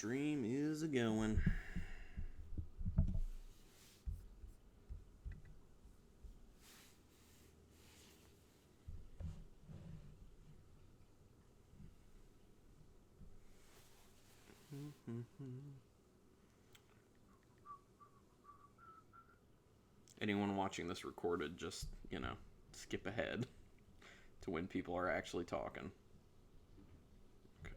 Stream is a going. Anyone watching this recorded, just, skip ahead to when people are actually talking. Okay.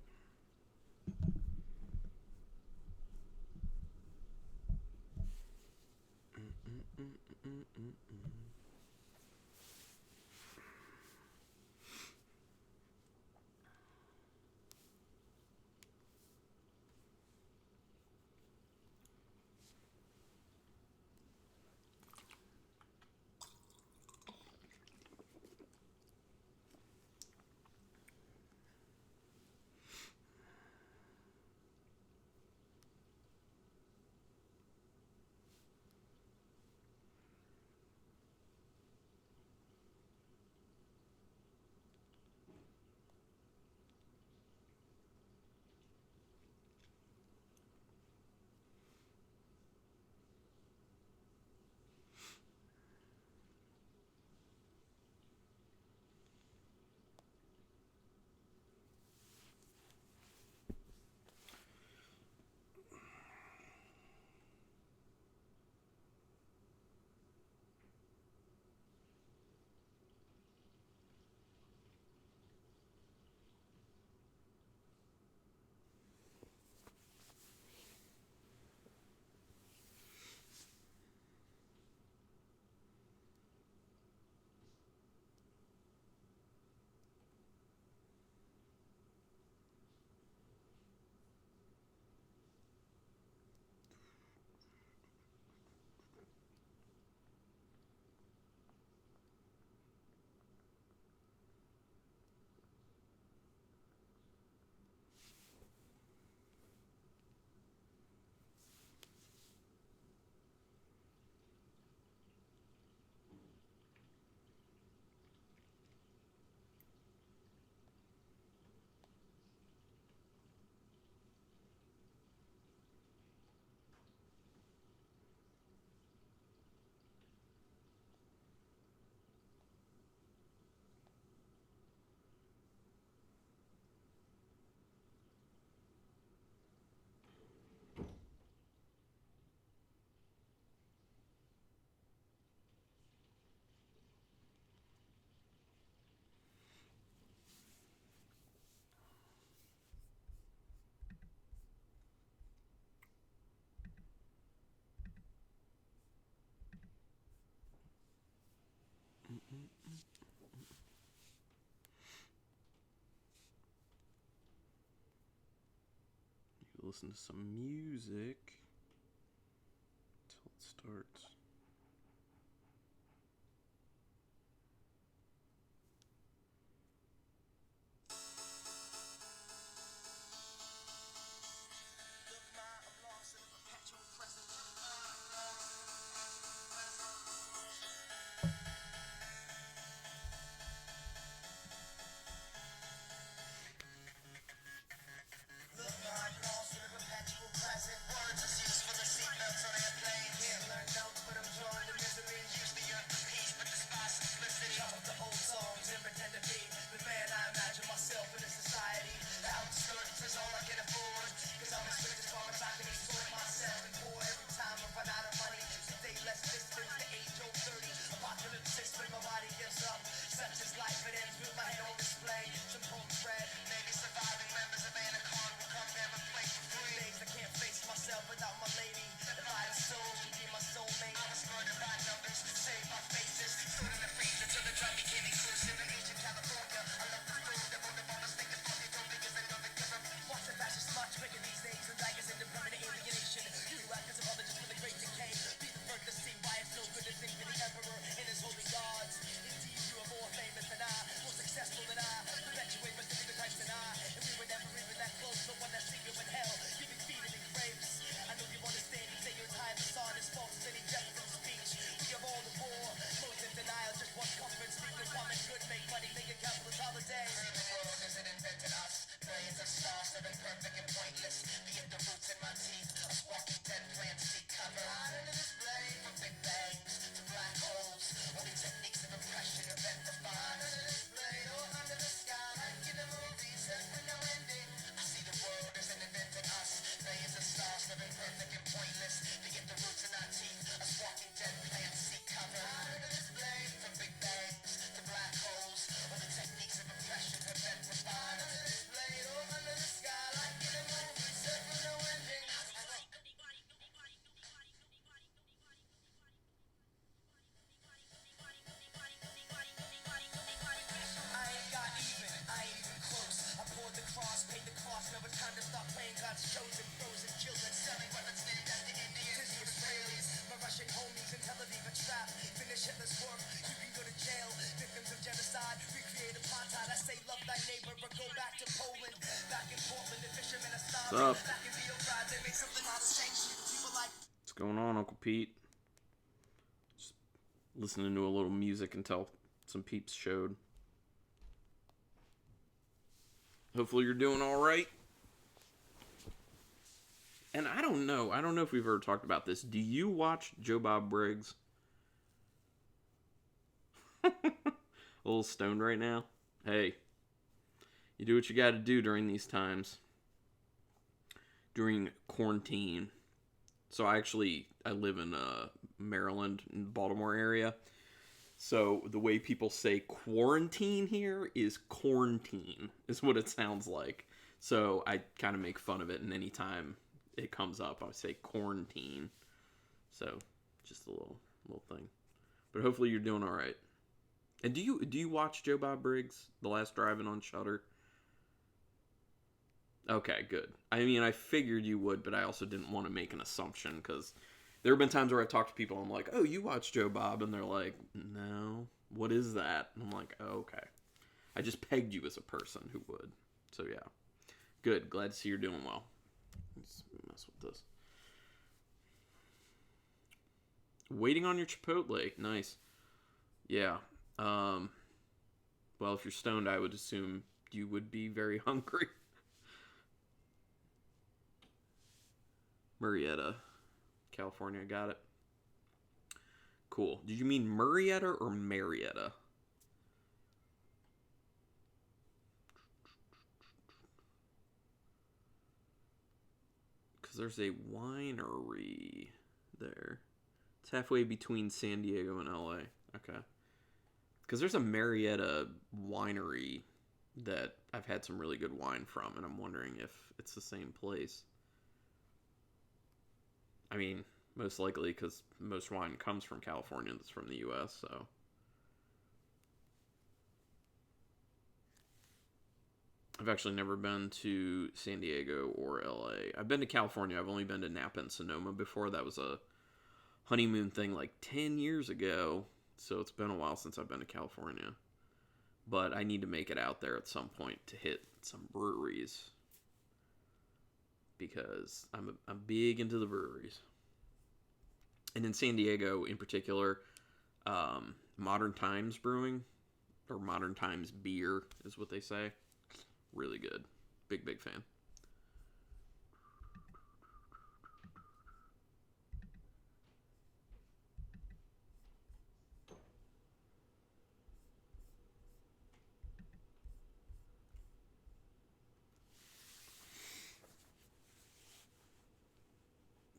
You listen to some music until it starts. What's up? What's going on, Uncle Pete? Just listening to a little music until some peeps showed. Hopefully you're doing all right. And I don't know if we've ever talked about this. Do you watch Joe Bob Briggs? A little stoned right now? Hey, you do what you gotta do during these times. During quarantine. So I live in Maryland, in the Baltimore area. So the way people say quarantine here is quarantine, is what it sounds like. So I kind of make fun of it, and anytime it comes up, I say quarantine. So just a little thing. But hopefully you're doing all right. And do you watch Joe Bob Briggs, The Last Drive-In on Shudder? Okay, good. I mean, I figured you would, but I also didn't want to make an assumption, because there have been times where I've talked to people, and I'm like, oh, you watch Joe Bob? And they're like, no, what is that? And I'm like, oh, okay. I just pegged you as a person who would. So, yeah. Good. Glad to see you're doing well. Let's mess with this. Waiting on your Chipotle. Nice. Yeah. Well, if you're stoned, I would assume you would be very hungry. Murrieta, California. Got it. Cool. Did you mean Murrieta or Marietta? Because there's a winery there. It's halfway between San Diego and LA. Okay. Because there's a Marietta winery that I've had some really good wine from, and I'm wondering if it's the same place. I mean, most likely, because most wine comes from California that's from the U.S., so. I've actually never been to San Diego or L.A. I've been to California. I've only been to Napa and Sonoma before. That was a honeymoon thing like 10 years ago, so it's been a while since I've been to California. But I need to make it out there at some point to hit some breweries, because I'm big into the breweries. And in San Diego, in particular, Modern Times Brewing, or Modern Times Beer is what they say. Really good. Big fan.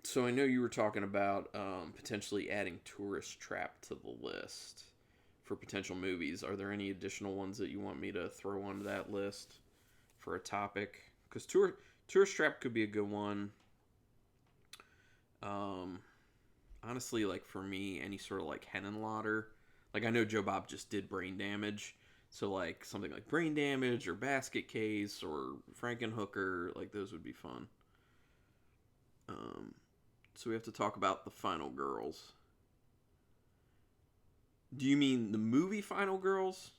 So I know you were talking about potentially adding Tourist Trap to the list for potential movies. Are there any additional ones that you want me to throw onto that list for a topic? Because Tourist Trap could be a good one. Honestly, like for me, any sort of like Henenlotter. Like I know Joe Bob just did Brain Damage. So like something like Brain Damage or Basket Case or Frankenhooker, like those would be fun. So we have to talk about the Final Girls. Do you mean the movie Final Girls?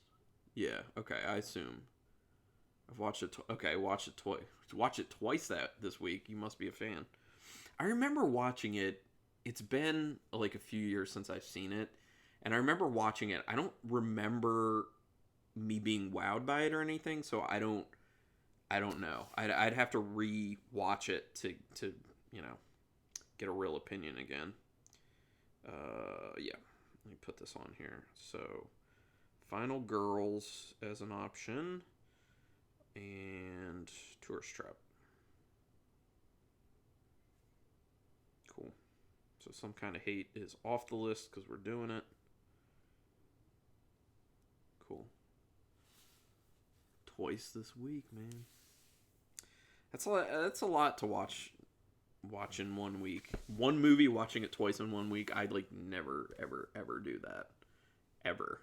Yeah, okay, I assume. I've watched it. Okay, watch it twice. Watch it twice this week. You must be a fan. I remember watching it. It's been like a few years since I've seen it, and I remember watching it. I don't remember me being wowed by it or anything, so I don't know. I'd have to re-watch it to get a real opinion again. Yeah. Let me put this on here. So, Final Girls as an option, and Tourist Trap. So Some Kind of Hate is off the list because we're doing it. Cool. Twice this week, man. That's a lot to watch in 1 week. One movie, watching it twice in 1 week. I'd like never, ever, ever do that. Ever.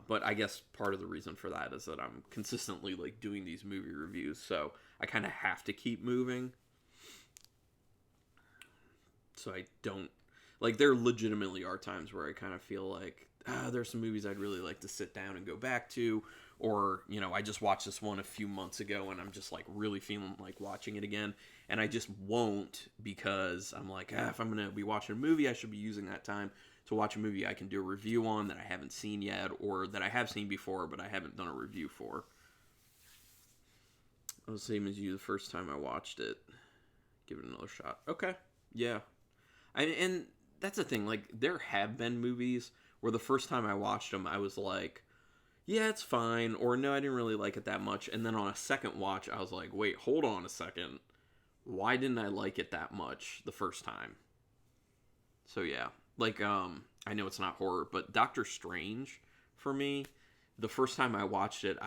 But I guess part of the reason for that is that I'm consistently like doing these movie reviews, so I kind of have to keep moving. So I don't like. There legitimately are times where I kind of feel like there's some movies I'd really like to sit down and go back to, or I just watched this one a few months ago and I'm just like really feeling like watching it again, and I just won't because I'm like, if I'm gonna be watching a movie, I should be using that time to watch a movie I can do a review on that I haven't seen yet, or that I have seen before but I haven't done a review for. I was the same as you the first time I watched it. Give it another shot. Okay. Yeah. And that's the thing. Like, there have been movies where the first time I watched them, I was like, yeah, it's fine. Or, no, I didn't really like it that much. And then on a second watch, I was like, wait, hold on a second. Why didn't I like it that much the first time? So, yeah. Like, I know it's not horror, but Doctor Strange, for me, the first time I watched it,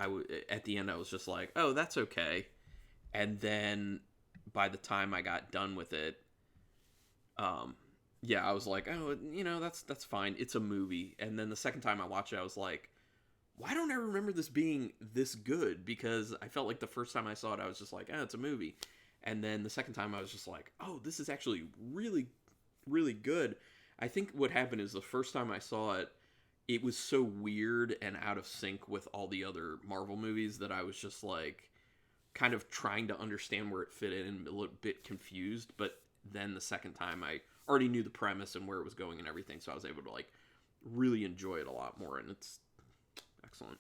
at the end, I was just like, oh, that's okay. And then by the time I got done with it, yeah, I was like, oh, that's fine. It's a movie. And then the second time I watched it, I was like, why don't I remember this being this good? Because I felt like the first time I saw it, I was just like, it's a movie. And then the second time I was just like, oh, this is actually really, really good. I think what happened is the first time I saw it, it was so weird and out of sync with all the other Marvel movies that I was just like kind of trying to understand where it fit in and a little bit confused. But then the second time I already knew the premise and where it was going and everything, so I was able to like really enjoy it a lot more, and it's excellent.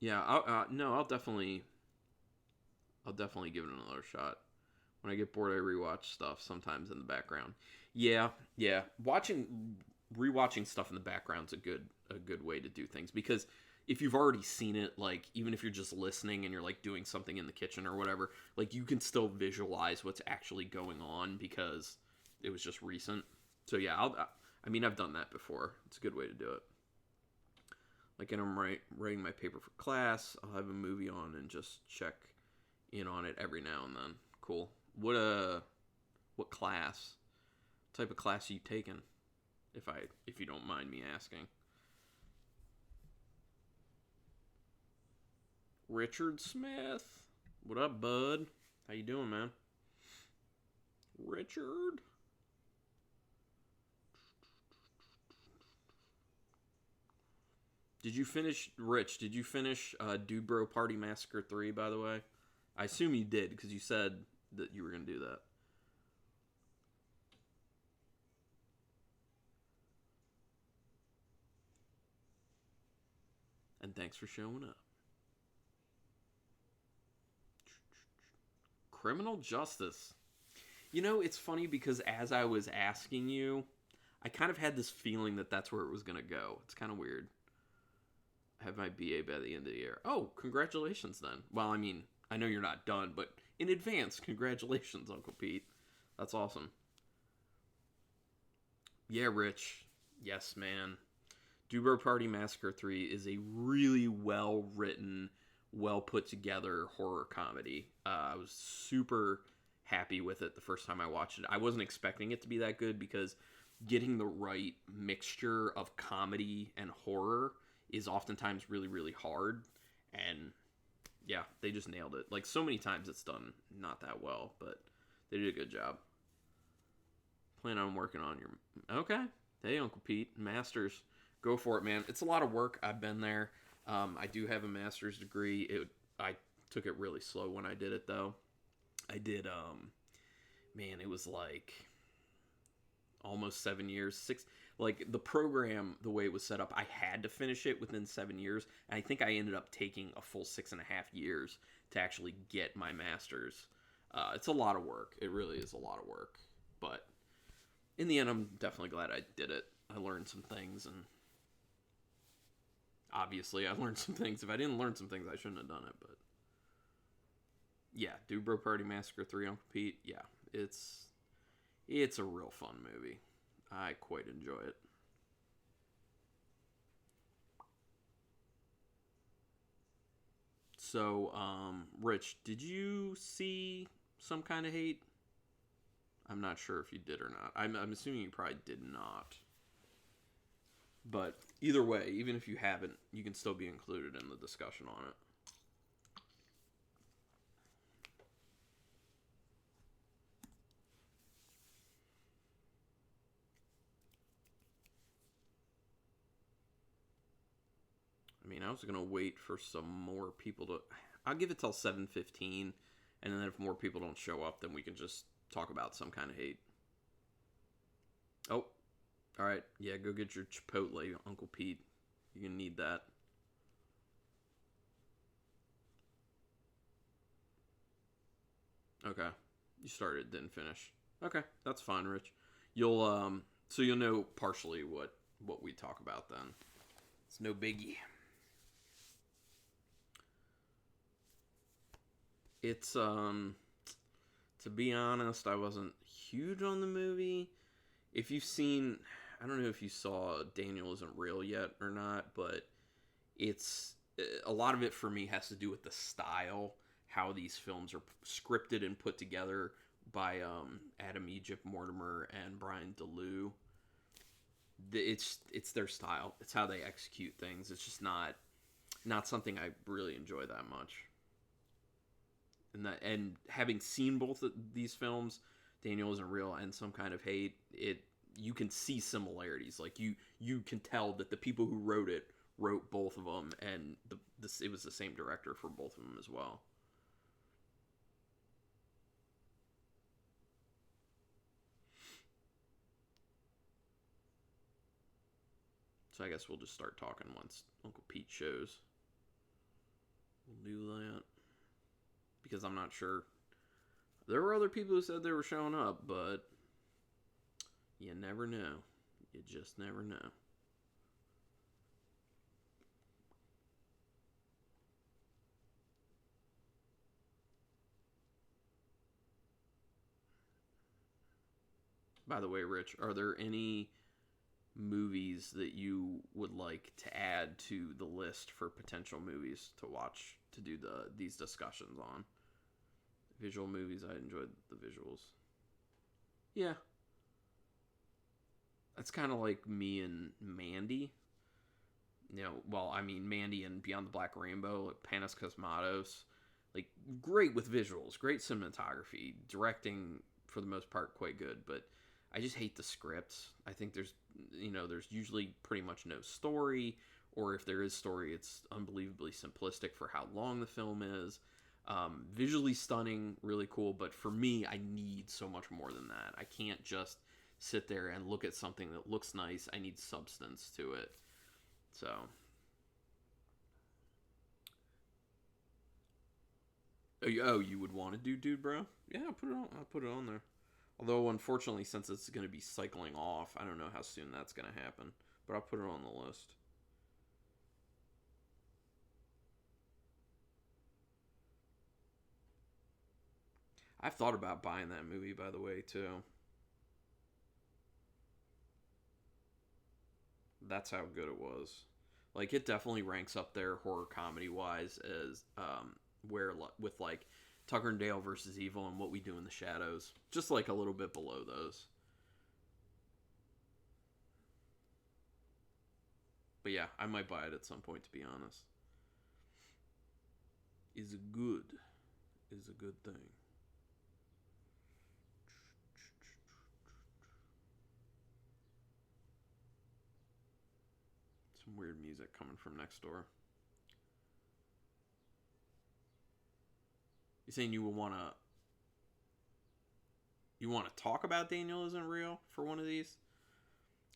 Yeah, I'll definitely give it another shot. When I get bored, I rewatch stuff sometimes in the background. Yeah. Rewatching stuff in the background's a good way to do things, because if you've already seen it, like, even if you're just listening and you're like doing something in the kitchen or whatever, like, you can still visualize what's actually going on because it was just recent. So yeah, I've done that before. It's a good way to do it. Like, and I'm writing my paper for class, I'll have a movie on and just check in on it every now and then. Cool. What class? What type of class are you taking? If you don't mind me asking. Richard Smith. What up, bud? How you doing, man? Richard? Did you finish Dude Bro Party Massacre 3, by the way? I assume you did, because you said that you were going to do that. And thanks for showing up. Criminal Justice. It's funny because as I was asking you, I kind of had this feeling that that's where it was going to go. It's kind of weird. I have my BA by the end of the year. Oh, congratulations then. Well, I know you're not done, but in advance, congratulations, Uncle Pete. That's awesome. Yeah, Rich. Yes, man. Dude Bro Party Massacre 3 is a really well-written, well-put-together horror comedy. I was super happy with it the first time I watched it. I wasn't expecting it to be that good because getting the right mixture of comedy and horror is oftentimes really, really hard. And yeah, they just nailed it. Like, so many times it's done not that well, but they did a good job. Plan on working on your... Okay. Hey, Uncle Pete. Masters. Go for it, man. It's a lot of work. I've been there. I do have a master's degree. I took it really slow when I did it, though. I did, it was like almost 7 years. Like, the program, the way it was set up, I had to finish it within 7 years. And I think I ended up taking a full 6.5 years to actually get my master's. It's a lot of work. It really is a lot of work. But in the end, I'm definitely glad I did it. I learned some things, and obviously I learned some things. If I didn't learn some things, I shouldn't have done it, but Yeah, Do Bro Party Massacre 3 Uncle Pete. Yeah, it's a real fun movie. I quite enjoy it. So, Rich, did you see Some Kind of Hate? I'm not sure if you did or not. I'm assuming you probably did not. But either way, even if you haven't, you can still be included in the discussion on it. I mean, I was gonna wait for some more people to. I'll give it till 7:15, and then if more people don't show up, then we can just talk about Some Kind of Hate. Oh, all right, yeah, go get your Chipotle, Uncle Pete. You're gonna need that. Okay, you started, didn't finish. Okay, that's fine, Rich. So you'll know partially what we talk about then. It's no biggie. It's to be honest, I wasn't huge on the movie. If you've seen, I don't know if you saw Daniel Isn't Real yet or not, but it's a lot of it for me has to do with the style, how these films are scripted and put together by Adam Egypt Mortimer and Brian DeLue. It's their style. It's how they execute things. It's just not something I really enjoy that much. And having seen both of these films, Daniel Isn't Real and Some Kind of Hate, it you can see similarities. Like you can tell that the people who wrote it wrote both of them, and it was the same director for both of them as well. So I guess we'll just start talking once Uncle Pete shows. We'll do that because I'm not sure. There were other people who said they were showing up, but you never know. You just never know. By the way, Rich, are there any movies that you would like to add to the list for potential movies to watch to do these discussions on? Visual movies, I enjoyed the visuals. Yeah, that's kind of like me and Mandy. Well, I mean Mandy and Beyond the Black Rainbow, like Panos Cosmatos, like great with visuals, great cinematography, directing for the most part quite good, but I just hate the scripts. I think there's usually pretty much no story, or if there is story, it's unbelievably simplistic for how long the film is. Visually stunning, really cool, but for me, I need so much more than that. I can't just sit there and look at something that looks nice. I need substance to it. So, you would want to do Dude Bro? Yeah, I'll put it on. I'll put it on there. Although, unfortunately, since it's going to be cycling off, I don't know how soon that's going to happen. But I'll put it on the list. I've thought about buying that movie, by the way, too. That's how good it was. Like, it definitely ranks up there horror comedy wise as where with like Tucker and Dale versus Evil and What We Do in the Shadows. Just like a little bit below those. But yeah, I might buy it at some point, to be honest. Is good. Is a good thing. Some weird music coming from next door. You saying you want to talk about Daniel Isn't Real for one of these?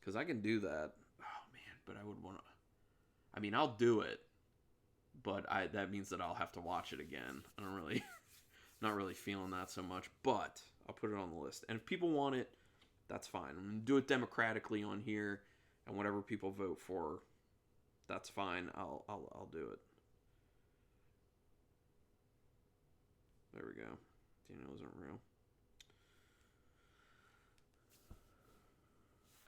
Because I can do that. Oh man, but I would want to. I mean, I'll do it, but I that means that I'll have to watch it again. I don't really, not really feeling that so much. But I'll put it on the list, and if people want it, that's fine. I'm gonna do it democratically on here, and whatever people vote for, that's fine. I'll do it. There we go. Daniel isn't real.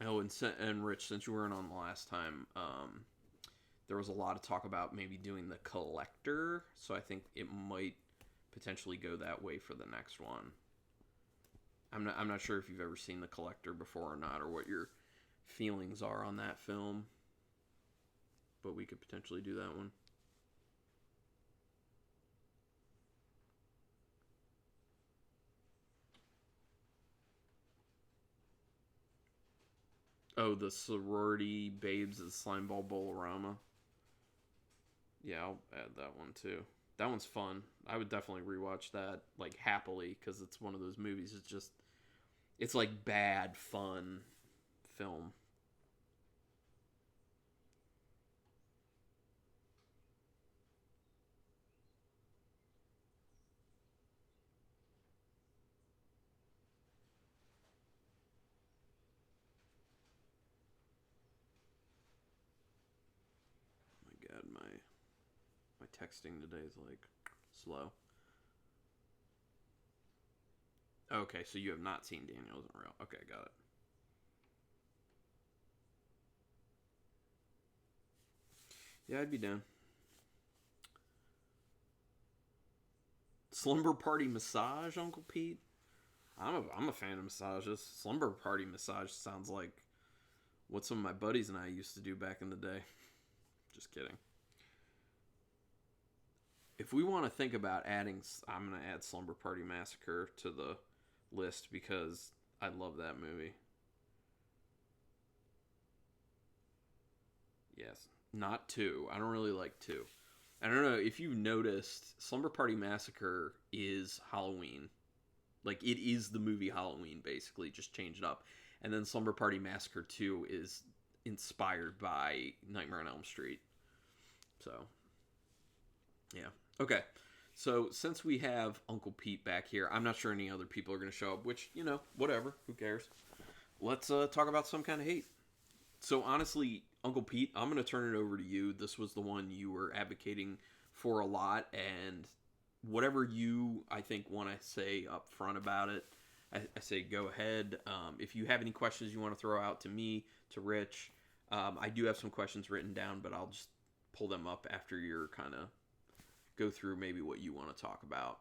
Oh, and Rich, since you weren't on the last time, there was a lot of talk about maybe doing the collector, so I think it might potentially go that way for the next one. I'm not sure if you've ever seen the collector before or not, or what your feelings are on that film, but we could potentially do that one. Oh, the sorority babes at Slimeball Bolorama. Yeah, I'll add that one too. That one's fun. I would definitely rewatch that like happily because it's one of those movies. It's like bad fun film. Oh my god, my texting today is like slow. Okay, so you have not seen Daniel Isn't Real. Okay, got it. Yeah, I'd be down. Slumber Party Massage, Uncle Pete. I'm a fan of massages. Slumber Party Massage sounds like what some of my buddies and I used to do back in the day. Just kidding. If we want to think about adding, I'm going to add Slumber Party Massacre to the list because I love that movie. Yes. Not two. I don't really like two. I don't know if you've noticed, Slumber Party Massacre is Halloween. Like, it is the movie Halloween, basically, just changed up. And then Slumber Party Massacre 2 is inspired by Nightmare on Elm Street. So, yeah. Okay. So, since we have Uncle Pete back here, I'm not sure any other people are going to show up, which, whatever. Who cares? Let's talk about Some Kind of Hate. So, honestly, Uncle Pete, I'm going to turn it over to you. This was the one you were advocating for a lot, and whatever you, I think, want to say up front about it, I say go ahead. If you have any questions you want to throw out to me, to Rich, I do have some questions written down, but I'll just pull them up after you're kind of go through maybe what you want to talk about.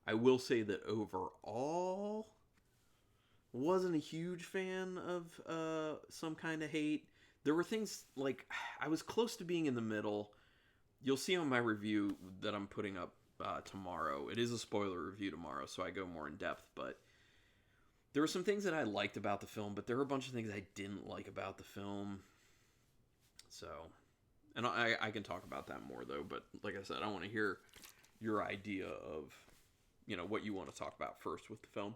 I will say that overall, wasn't a huge fan of Some Kind of Hate. There were things like I was close to being in the middle. You'll see on my review that I'm putting up tomorrow. It is a spoiler review tomorrow, so I go more in depth. But there were some things that I liked about the film, but there were a bunch of things I didn't like about the film. So, and I can talk about that more though. But like I said, I want to hear your idea of what you want to talk about first with the film.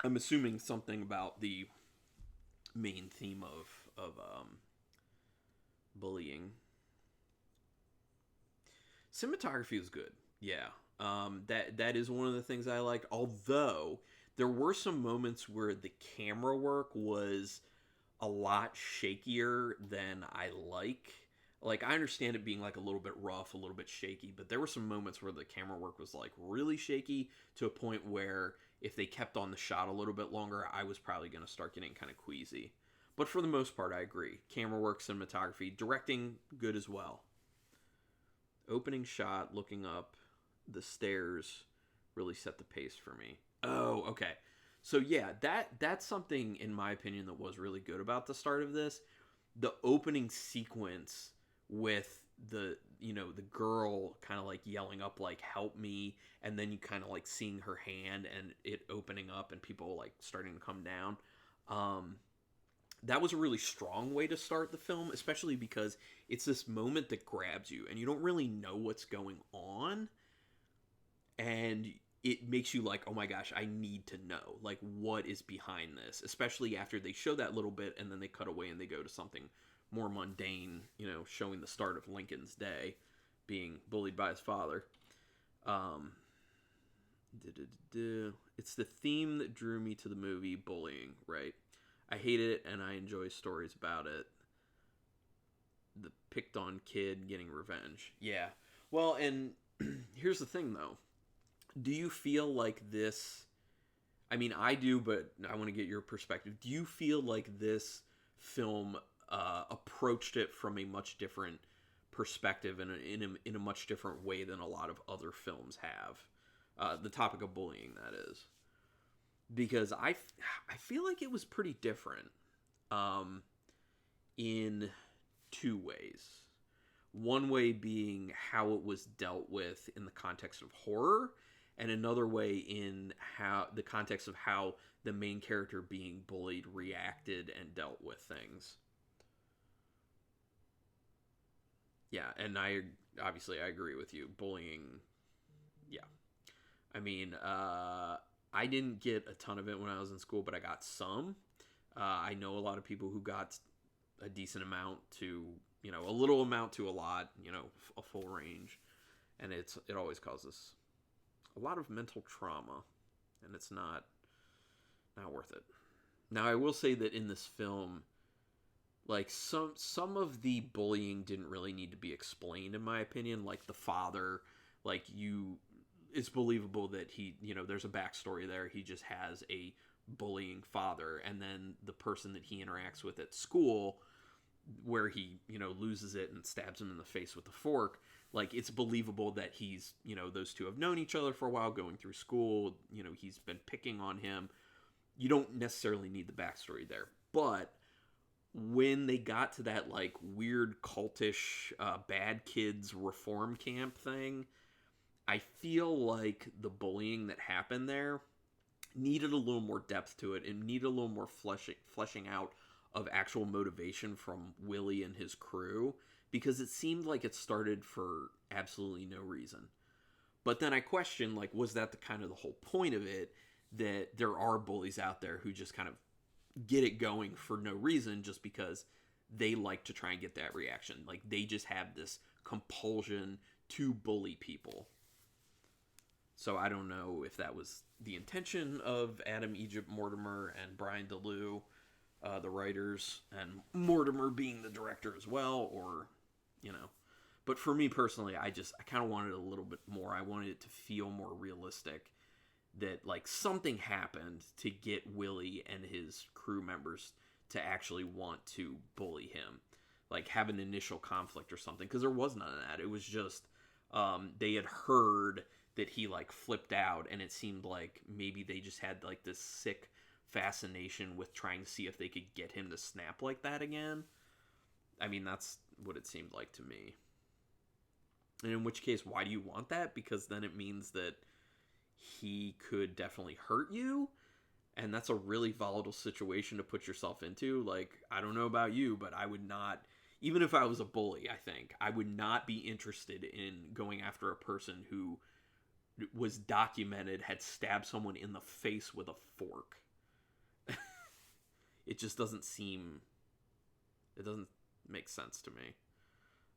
I'm assuming something about the main theme of bullying. Cinematography was good. Yeah. That is one of the things I liked. Although there were some moments where the camera work was a lot shakier than I like. Like, I understand it being like a little bit rough, a little bit shaky, but there were some moments where the camera work was like really shaky to a point where if they kept on the shot a little bit longer, I was probably going to start getting kind of queasy. But for the most part, I agree. Camera work, cinematography, directing, good as well. Opening shot, looking up the stairs, really set the pace for me. Oh, okay. So yeah, that's something in my opinion that was really good about the start of this. The opening sequence with the girl kind of like yelling up like help me, and then you kind of like seeing her hand and it opening up and people like starting to come down. That was a really strong way to start the film, especially because it's this moment that grabs you and you don't really know what's going on, and it makes you like, oh my gosh, I need to know like what is behind this, especially after they show that little bit and then they cut away and they go to something more mundane, showing the start of Lincoln's day being bullied by his father. It's the theme that drew me to the movie, bullying, right? I hate it and I enjoy stories about it. The picked on kid getting revenge. Yeah. Well, and Here's the thing, though. Do you feel like this? I mean, I do, but I want to get your perspective. Do you feel like this film approached it from a much different perspective and in a much different way than a lot of other films have? The topic of bullying, that is. Because I feel like it was pretty different um, in two ways. One way being how it was dealt with in the context of horror, and another way in how the context of how the main character being bullied reacted and dealt with things. Yeah, and I agree with you. Bullying, yeah. I mean, I didn't get a ton of it when I was in school, but I got some. I know a lot of people who got a decent amount to, a little amount to a lot, a full range, and it always causes a lot of mental trauma, and it's not worth it. Now, I will say that in this film, like some of the bullying didn't really need to be explained, in my opinion. Like the father, like it's believable that there's a backstory there. He just has a bullying father, and then the person that he interacts with at school, where he loses it and stabs him in the face with a fork. Like, it's believable that he's those two have known each other for a while, going through school. He's been picking on him. You don't necessarily need the backstory there, but when they got to that like weird cultish bad kids reform camp thing, I feel like the bullying that happened there needed a little more depth to it and needed a little more fleshing out of actual motivation from Willie and his crew, because it seemed like it started for absolutely no reason. But then I question, like, was that the kind of the whole point of it, that there are bullies out there who just kind of get it going for no reason, just because they like to try and get that reaction. Like, they just have this compulsion to bully people. So I don't know if that was the intention of Adam Egypt Mortimer and Brian DeLue, the writers, and Mortimer being the director as well, or, But for me personally, I kind of wanted a little bit more. I wanted it to feel more realistic, that, like, something happened to get Willie and his crew members to actually want to bully him. Like, have an initial conflict or something, because there was none of that. It was just, they had heard that he, like, flipped out, and it seemed like maybe they just had, like, this sick fascination with trying to see if they could get him to snap like that again. I mean, that's what it seemed like to me. And in which case, why do you want that? Because then it means that he could definitely hurt you, and that's a really volatile situation to put yourself into. Like, I don't know about you, but I would not, even if I was a bully, I think I would not be interested in going after a person who was documented had stabbed someone in the face with a fork. It just doesn't make sense to me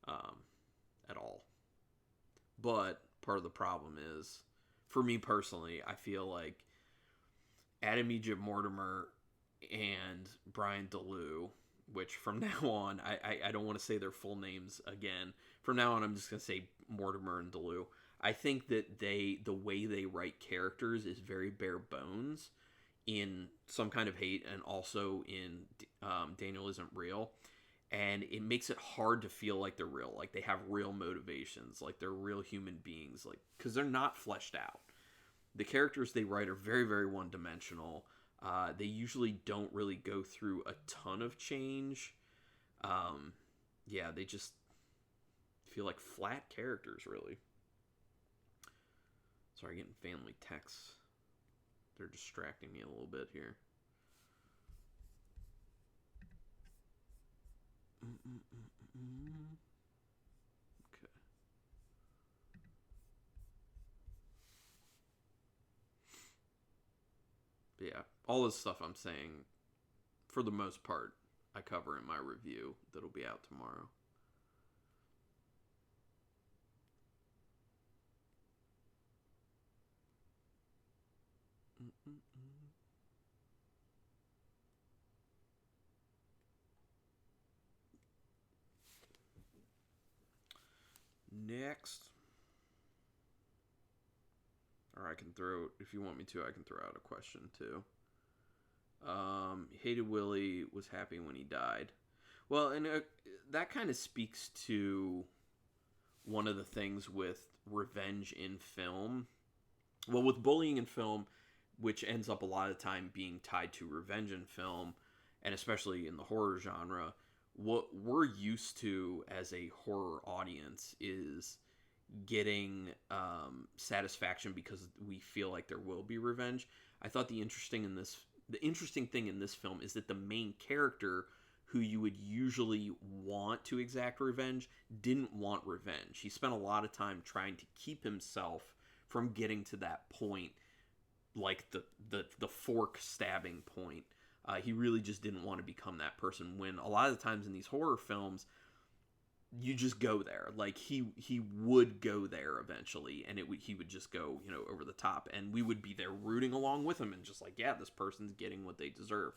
at all. But part of the problem is, for me personally, I feel like Adam Egypt Mortimer and Brian DeLue, which from now on, I don't want to say their full names again. From now on, I'm just going to say Mortimer and DeLue. I think that the way they write characters is very bare bones in Some Kind of Hate, and also in Daniel Isn't Real. And it makes it hard to feel like they're real, like they have real motivations, like they're real human beings, like, because they're not fleshed out. The characters they write are very, very one-dimensional. They usually don't really go through a ton of change. Yeah, they just feel like flat characters, really. Sorry, getting family texts. They're distracting me a little bit here. Okay. But yeah, all this stuff I'm saying, for the most part, I cover in my review that'll be out tomorrow. Next, Or I can throw, if you want me to, I can throw out a question too. Hated Willie, was happy when he died. Well, and that kind of speaks to one of the things with revenge in film. Well, with bullying in film, which ends up a lot of the time being tied to revenge in film, and especially in the horror genre, what we're used to as a horror audience is getting satisfaction because we feel like there will be revenge. I thought the interesting thing in this film is that the main character, who you would usually want to exact revenge, didn't want revenge. He spent a lot of time trying to keep himself from getting to that point, like the fork stabbing point. He really just didn't want to become that person. When a lot of the times in these horror films, you just go there. Like he would go there eventually, and he would just go over the top, and we would be there rooting along with him, and just like, yeah, this person's getting what they deserve.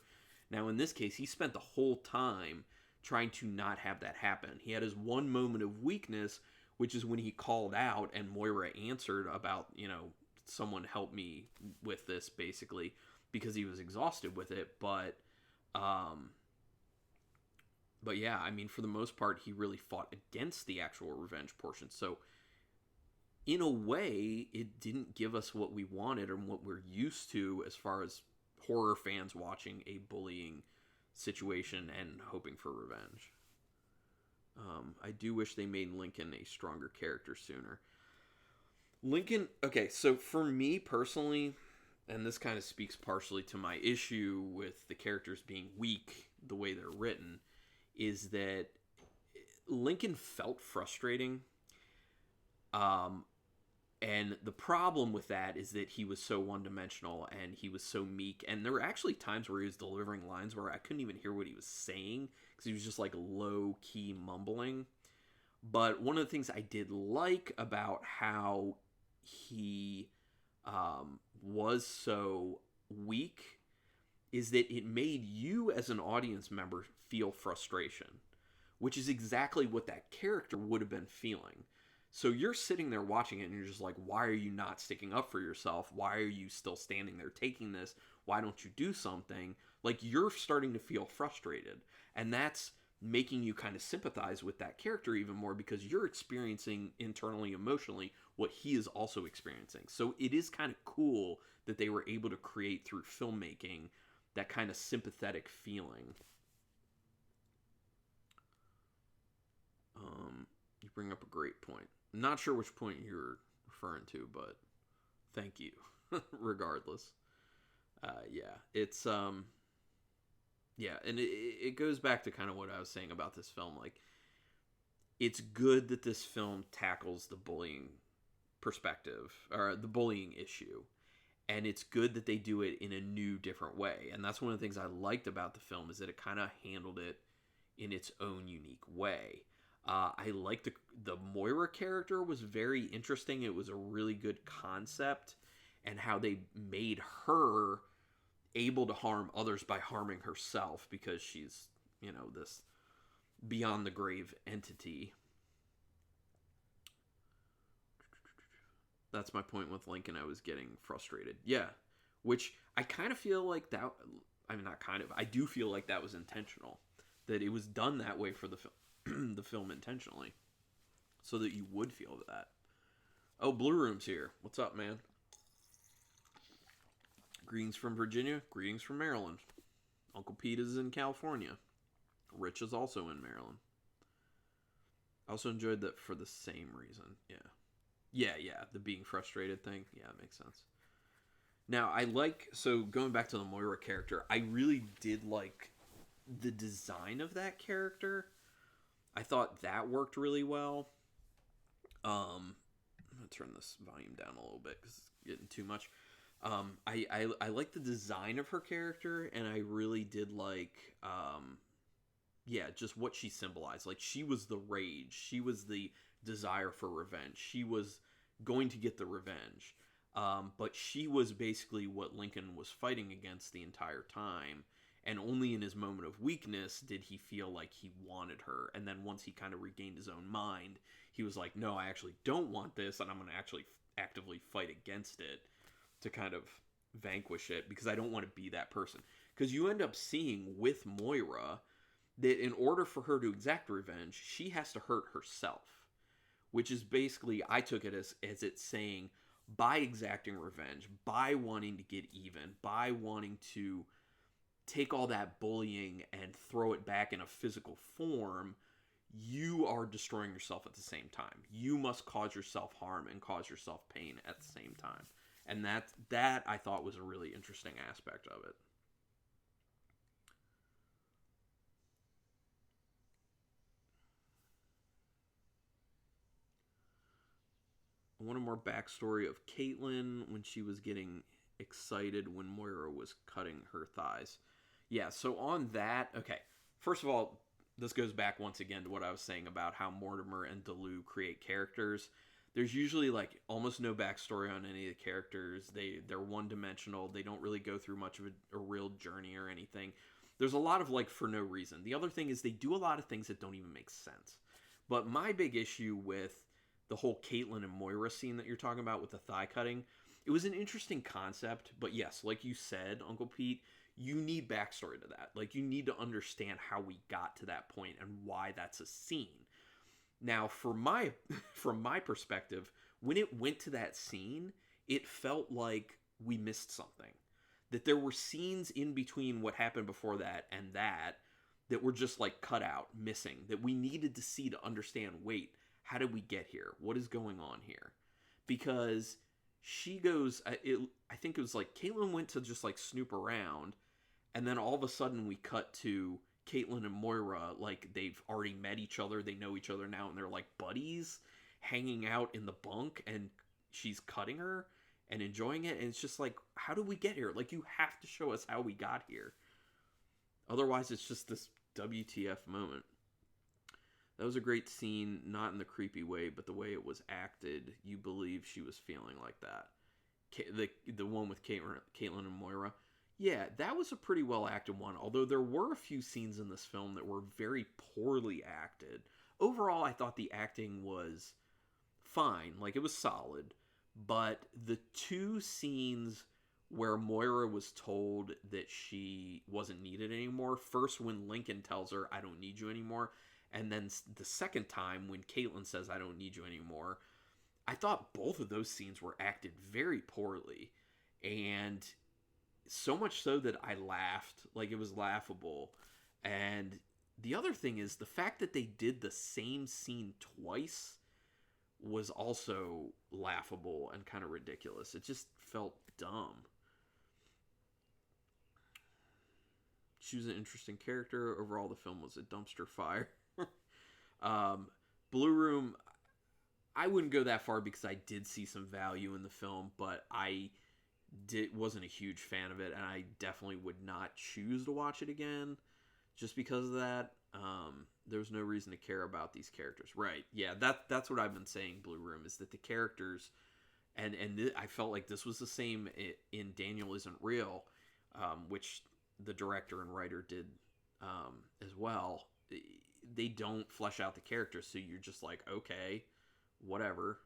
Now in this case, he spent the whole time trying to not have that happen. He had his one moment of weakness, which is when he called out and Moira answered about someone help me with this, basically, because he was exhausted with it. But yeah, I mean, for the most part, he really fought against the actual revenge portion. So, in a way, it didn't give us what we wanted and what we're used to as far as horror fans watching a bullying situation and hoping for revenge. I do wish they made Lincoln a stronger character sooner. Lincoln, okay, so for me personally, and this kind of speaks partially to my issue with the characters being weak the way they're written, is that Lincoln felt frustrating. And the problem with that is that he was so one-dimensional and he was so meek. And there were actually times where he was delivering lines where I couldn't even hear what he was saying because he was just like low-key mumbling. But one of the things I did like about how he was so weak is that it made you as an audience member feel frustration, which is exactly what that character would have been feeling. So you're sitting there watching it and you're just like, why are you not sticking up for yourself? Why are you still standing there taking this? Why don't you do something? Like, you're starting to feel frustrated. And that's making you kind of sympathize with that character even more because you're experiencing internally, emotionally, what he is also experiencing. So it is kind of cool that they were able to create through filmmaking that kind of sympathetic feeling. You bring up a great point. I'm not sure which point you're referring to, but thank you regardless. Yeah, it's yeah, and it goes back to kind of what I was saying about this film. Like, it's good that this film tackles the bullying perspective or the bullying issue, and it's good that they do it in a new, different way. And that's one of the things I liked about the film, is that it kind of handled it in its own unique way. I liked the Moira character was very interesting. It was a really good concept, and how they made her able to harm others by harming herself because she's, this beyond the grave entity. That's my point with Lincoln. I was getting frustrated. Yeah. Which I kind of feel like that. I mean, not kind of. I do feel like that was intentional. That it was done that way for the film, the film intentionally, so that you would feel that. Oh, Blue Room's here. What's up, man? Greetings from Virginia. Greetings from Maryland. Uncle Pete is in California. Rich is also in Maryland. I also enjoyed that for the same reason. Yeah. The being frustrated thing. Yeah, that makes sense. Now, so going back to the Moira character, I really did like the design of that character. I thought that worked really well. I'm going to turn this volume down a little bit because it's getting too much. I like the design of her character, and I really did like, just what she symbolized. Like, she was the rage. She was the desire for revenge. She was going to get the revenge. But she was basically what Lincoln was fighting against the entire time. And only in his moment of weakness did he feel like he wanted her. And then once he kind of regained his own mind, he was like, no, I actually don't want this, and I'm going to actually actively fight against it to kind of vanquish it, because I don't want to be that person. Because you end up seeing with Moira that in order for her to exact revenge, she has to hurt herself, which is basically, I took it as it's saying, by exacting revenge, by wanting to get even, by wanting to take all that bullying and throw it back in a physical form, you are destroying yourself at the same time. You must cause yourself harm and cause yourself pain at the same time. And that I thought was a really interesting aspect of it. I wanted more backstory of Caitlin when she was getting excited when Moira was cutting her thighs. Yeah, so on that, okay. First of all, this goes back once again to what I was saying about how Mortimer and Delu create characters. There's usually like almost no backstory on any of the characters. They're one dimensional. They don't really go through much of a real journey or anything. There's a lot of like for no reason. The other thing is they do a lot of things that don't even make sense. But my big issue with the whole Caitlyn and Moira scene that you're talking about with the thigh cutting, it was an interesting concept. But yes, like you said, Uncle Pete, you need backstory to that. Like you need to understand how we got to that point and why that's a scene. Now, from my perspective, when it went to that scene, it felt like we missed something. That there were scenes in between what happened before that were just like cut out, missing, that we needed to see to understand, wait, how did we get here? What is going on here? Because she goes, I think it was like Caitlin went to just like snoop around, and then all of a sudden we cut to Caitlin and Moira, like they've already met each other, they know each other now, and they're like buddies hanging out in the bunk, and she's cutting her and enjoying it, and it's just like, how did we get here? Like, you have to show us how we got here. Otherwise, it's just this WTF moment. That was a great scene, not in the creepy way, but the way it was acted. You believe she was feeling like that. The one with Caitlin and Moira. Yeah, that was a pretty well acted one, although there were a few scenes in this film that were very poorly acted. Overall, I thought the acting was fine, like it was solid, but the two scenes where Moira was told that she wasn't needed anymore, first when Lincoln tells her, I don't need you anymore, and then the second time when Caitlin says, I don't need you anymore, I thought both of those scenes were acted very poorly. And so much so that I laughed, like it was laughable. And the other thing is the fact that they did the same scene twice was also laughable and kind of ridiculous. It just felt dumb. She was an interesting character. Overall, the film was a dumpster fire. um, Blue Room, I wouldn't go that far because I did see some value in the film, but I wasn't a huge fan of it, and I definitely would not choose to watch it again just because of that. There was no reason to care about these characters, right? Yeah, that's what I've been saying. Blue Room is that the characters, and I felt like this was the same in Daniel Isn't Real, which the director and writer did as well. They don't flesh out the characters, so you're just like, okay, whatever.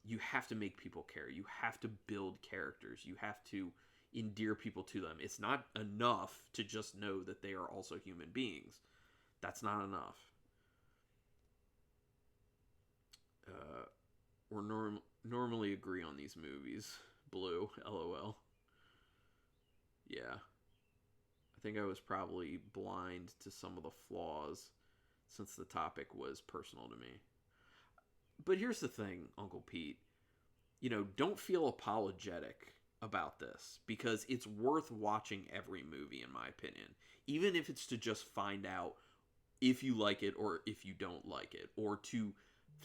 You have to make people care. You have to build characters. You have to endear people to them. It's not enough to just know that they are also human beings. That's not enough. We're normally agree on these movies. Blue, LOL. Yeah. I think I was probably blind to some of the flaws since the topic was personal to me. But here's the thing, Uncle Pete. Don't feel apologetic about this because it's worth watching every movie, in my opinion. Even if it's to just find out if you like it or if you don't like it, or to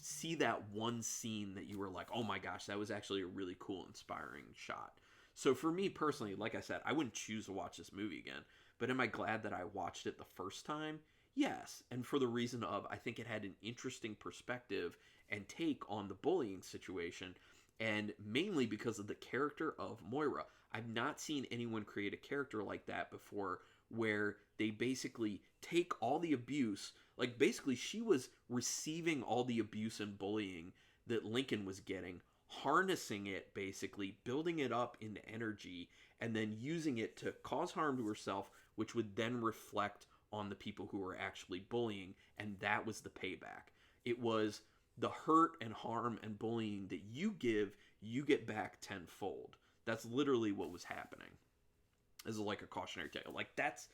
see that one scene that you were like, oh my gosh, that was actually a really cool, inspiring shot. So for me personally, like I said, I wouldn't choose to watch this movie again. But am I glad that I watched it the first time? Yes. And for the reason of, I think it had an interesting perspective and take on the bullying situation. And mainly because of the character of Moira. I've not seen anyone create a character like that before, where they basically take all the abuse. Like, basically, she was receiving all the abuse and bullying that Lincoln was getting, harnessing it, basically building it up into energy, and then using it to cause harm to herself, which would then reflect on the people who were actually bullying, and that was the payback. It was the hurt and harm and bullying that you give, you get back tenfold. That's literally what was happening. As like a cautionary tale. Like that's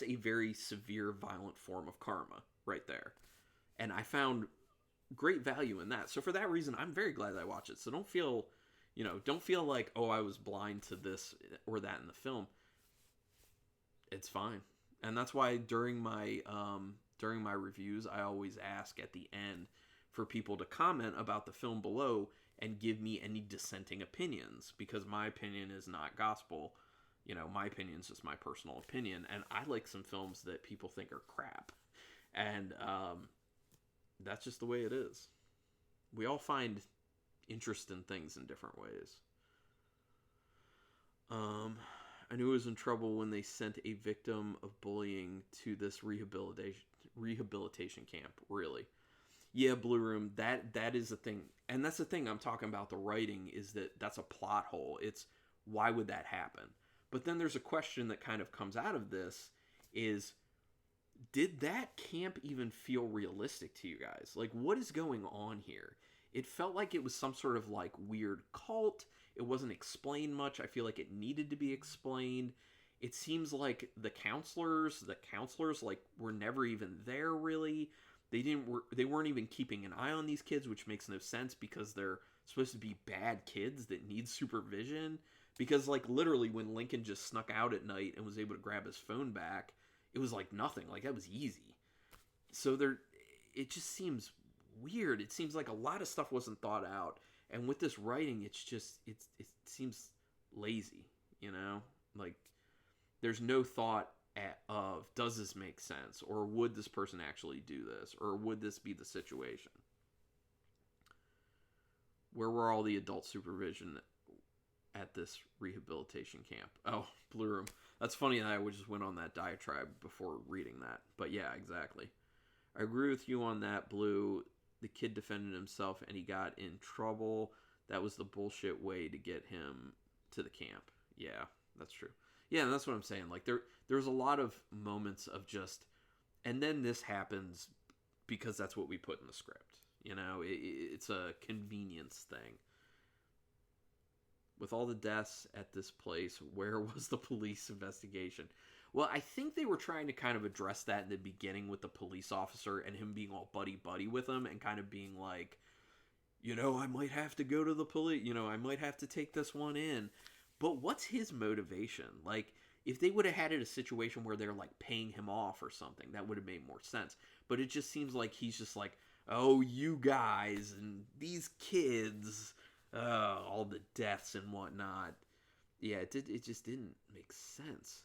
a very severe, violent form of karma right there. And I found great value in that. So for that reason, I'm very glad that I watched it. So don't feel like, oh, I was blind to this or that in the film. It's fine. And that's why during my reviews, I always ask at the end for people to comment about the film below and give me any dissenting opinions, because my opinion is not gospel. My opinion is just my personal opinion, and I like some films that people think are crap, and that's just the way it is. We all find interest in things in different ways. I knew I was in trouble when they sent a victim of bullying to this rehabilitation camp. Really, yeah, Blue Room. That is the thing, and that's the thing I'm talking about. The writing is that's a plot hole. It's why would that happen? But then there's a question that kind of comes out of this: is did that camp even feel realistic to you guys? Like, what is going on here? It felt like it was some sort of like weird cult. It wasn't explained much. I feel like it needed to be explained. It seems like the counselors like were never even there really. They weren't even keeping an eye on these kids, which makes no sense because they're supposed to be bad kids that need supervision. Because like literally when Lincoln just snuck out at night and was able to grab his phone back, it was like nothing. Like that was easy. So it just seems weird. It seems like a lot of stuff wasn't thought out. And with this writing, it seems lazy, Like there's no thought of does this make sense, or would this person actually do this, or would this be the situation? Where were all the adult supervision at this rehabilitation camp? Oh, Blue Room. That's funny that I just went on that diatribe before reading that. But yeah, exactly. I agree with you on that, Blue. The kid defended himself and he got in trouble. That was the bullshit way to get him to the camp. Yeah, that's true. Yeah, and that's what I'm saying. Like there's a lot of moments of just, and then this happens because that's what we put in the script. It's a convenience thing. With all the deaths at this place, where was the police investigation? Well, I think they were trying to kind of address that in the beginning with the police officer and him being all buddy-buddy with him and kind of being like, I might have to go to the police, I might have to take this one in. But what's his motivation? Like, if they would have had it a situation where they're, like, paying him off or something, that would have made more sense. But it just seems like he's just like, oh, you guys and these kids, all the deaths and whatnot. Yeah, it just didn't make sense.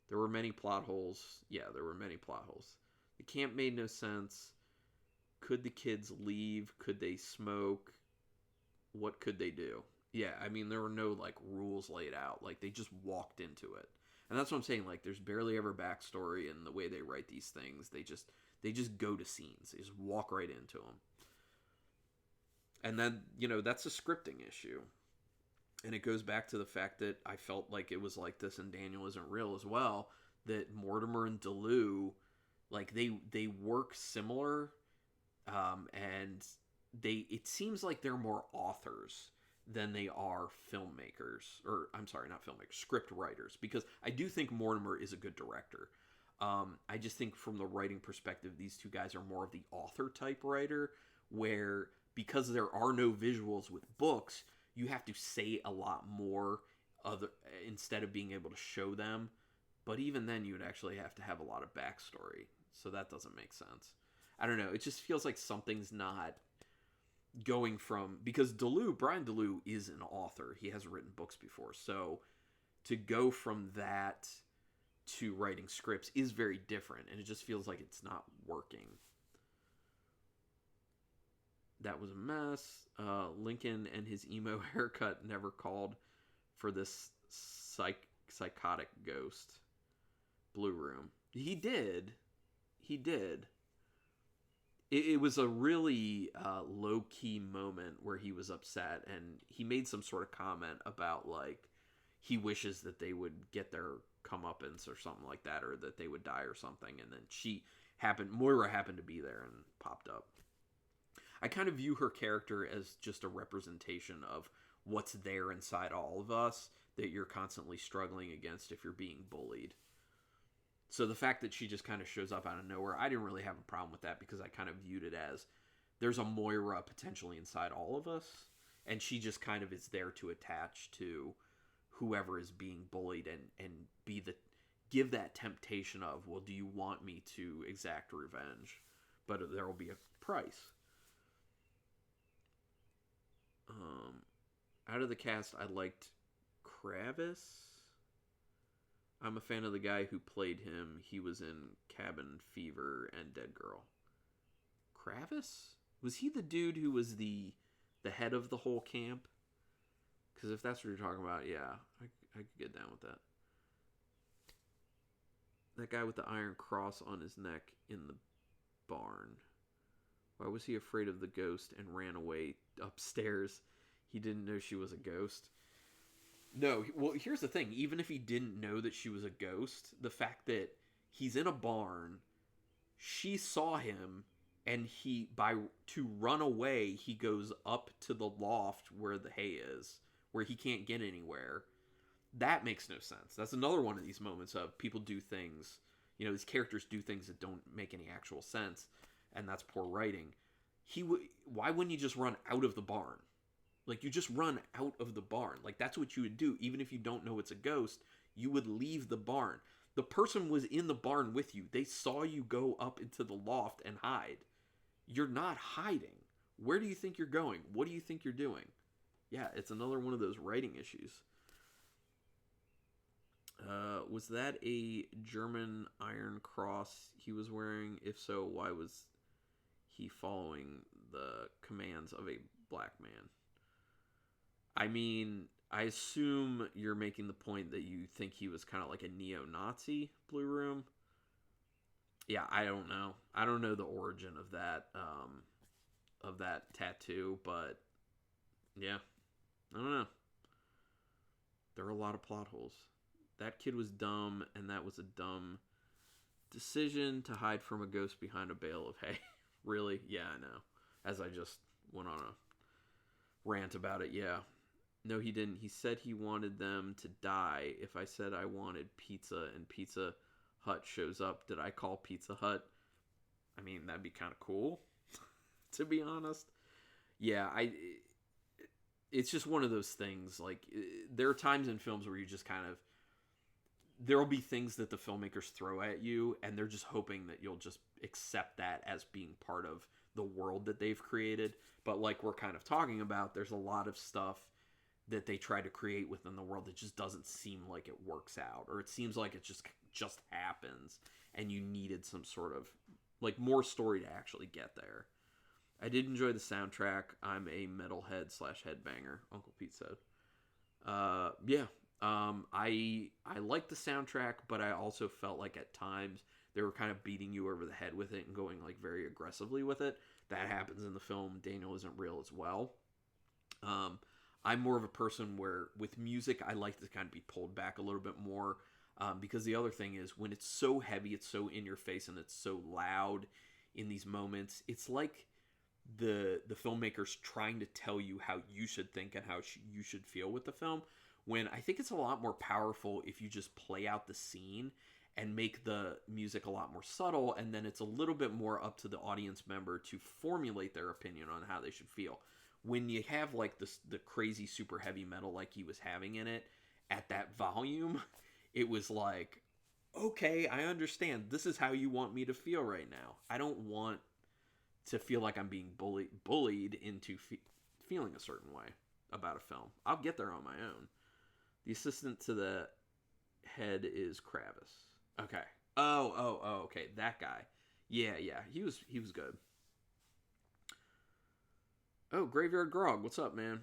There were many plot holes. Yeah, there were many plot holes. The camp made no sense. Could the kids leave? Could they smoke? What could they do? Yeah, I mean, there were no, like, rules laid out. Like, they just walked into it. And that's what I'm saying. Like, there's barely ever backstory in the way they write these things. They just go to scenes. They just walk right into them. And then, that's a scripting issue. And it goes back to the fact that I felt like it was like this in Daniel Isn't Real as well, that Mortimer and DeLue, like, they work similar, and it seems like they're more authors than they are filmmakers, or I'm sorry, not filmmakers, script writers, because I do think Mortimer is a good director. I just think from the writing perspective, these two guys are more of the author type writer, where because there are no visuals with books, you have to say a lot more instead of being able to show them. But even then, you would actually have to have a lot of backstory. So that doesn't make sense. I don't know. It just feels like something's not going from... Because Brian DeLue is an author. He has written books before. So to go from that to writing scripts is very different. And it just feels like it's not working. That was a mess. Lincoln and his emo haircut never called for this psychotic ghost. Blue Room. He did. it was a really low-key moment where he was upset, and he made some sort of comment about, like, he wishes that they would get their comeuppance or something like that, or that they would die or something, and then Moira happened to be there and popped up. I kind of view her character as just a representation of what's there inside all of us that you're constantly struggling against if you're being bullied. So the fact that she just kind of shows up out of nowhere, I didn't really have a problem with that, because I kind of viewed it as there's a Moira potentially inside all of us, and she just kind of is there to attach to whoever is being bullied and give that temptation of, well, do you want me to exact revenge? But there will be a price. Out of the cast, I liked Kravis. I'm a fan of the guy who played him. He was in Cabin Fever and Dead Girl. Kravis? Was he the dude who was the head of the whole camp? Because if that's what you're talking about, yeah, I could get down with that. That guy with the iron cross on his neck in the barn. Why was he afraid of the ghost and ran away upstairs? He didn't know she was a ghost. No, well, here's the thing. Even if he didn't know that she was a ghost, the fact that he's in a barn, she saw him, and to run away, he goes up to the loft where the hay is, where he can't get anywhere. That makes no sense. That's another one of these moments of people do things, these characters do things that don't make any actual sense, and that's poor writing. Why wouldn't he just run out of the barn? Like, you just run out of the barn. Like, that's what you would do. Even if you don't know it's a ghost, you would leave the barn. The person was in the barn with you. They saw you go up into the loft and hide. You're not hiding. Where do you think you're going? What do you think you're doing? Yeah, it's another one of those writing issues. Was that a German Iron Cross he was wearing? If so, why was he following the commands of a black man? I mean, I assume you're making the point that you think he was kind of like a neo-Nazi Blue Room. Yeah, I don't know. I don't know the origin of that tattoo, but yeah, I don't know. There are a lot of plot holes. That kid was dumb, and that was a dumb decision to hide from a ghost behind a bale of hay. Really? Yeah, I know. As I just went on a rant about it, yeah. No, he didn't. He said he wanted them to die. If I said I wanted pizza and Pizza Hut shows up, did I call Pizza Hut? I mean, that'd be kind of cool, to be honest. Yeah, it's just one of those things. Like, there are times in films where you just kind of, there will be things that the filmmakers throw at you, and they're just hoping that you'll just accept that as being part of the world that they've created. But like we're kind of talking about, there's a lot of stuff that they try to create within the world that just doesn't seem like it works out, or it seems like it just happens, and you needed some sort of, like, more story to actually get there. I did enjoy the soundtrack. I'm a metalhead / headbanger, Uncle Pete said. Yeah. I liked the soundtrack, but I also felt like at times they were kind of beating you over the head with it and going, like, very aggressively with it. That happens in the film Daniel Isn't Real as well. I'm more of a person where, with music, I like to kind of be pulled back a little bit more, because the other thing is, when it's so heavy, it's so in your face, and it's so loud in these moments, it's like the filmmakers trying to tell you how you should think and how you should feel with the film, when I think it's a lot more powerful if you just play out the scene and make the music a lot more subtle, and then it's a little bit more up to the audience member to formulate their opinion on how they should feel. When you have, like, the crazy super heavy metal like he was having in it at that volume, it was like, okay, I understand. This is how you want me to feel right now. I don't want to feel like I'm being bullied into feeling a certain way about a film. I'll get there on my own. The assistant to the head is Kravis. Okay. Oh, okay. That guy. Yeah. He was good. Oh, Graveyard Grog. What's up, man?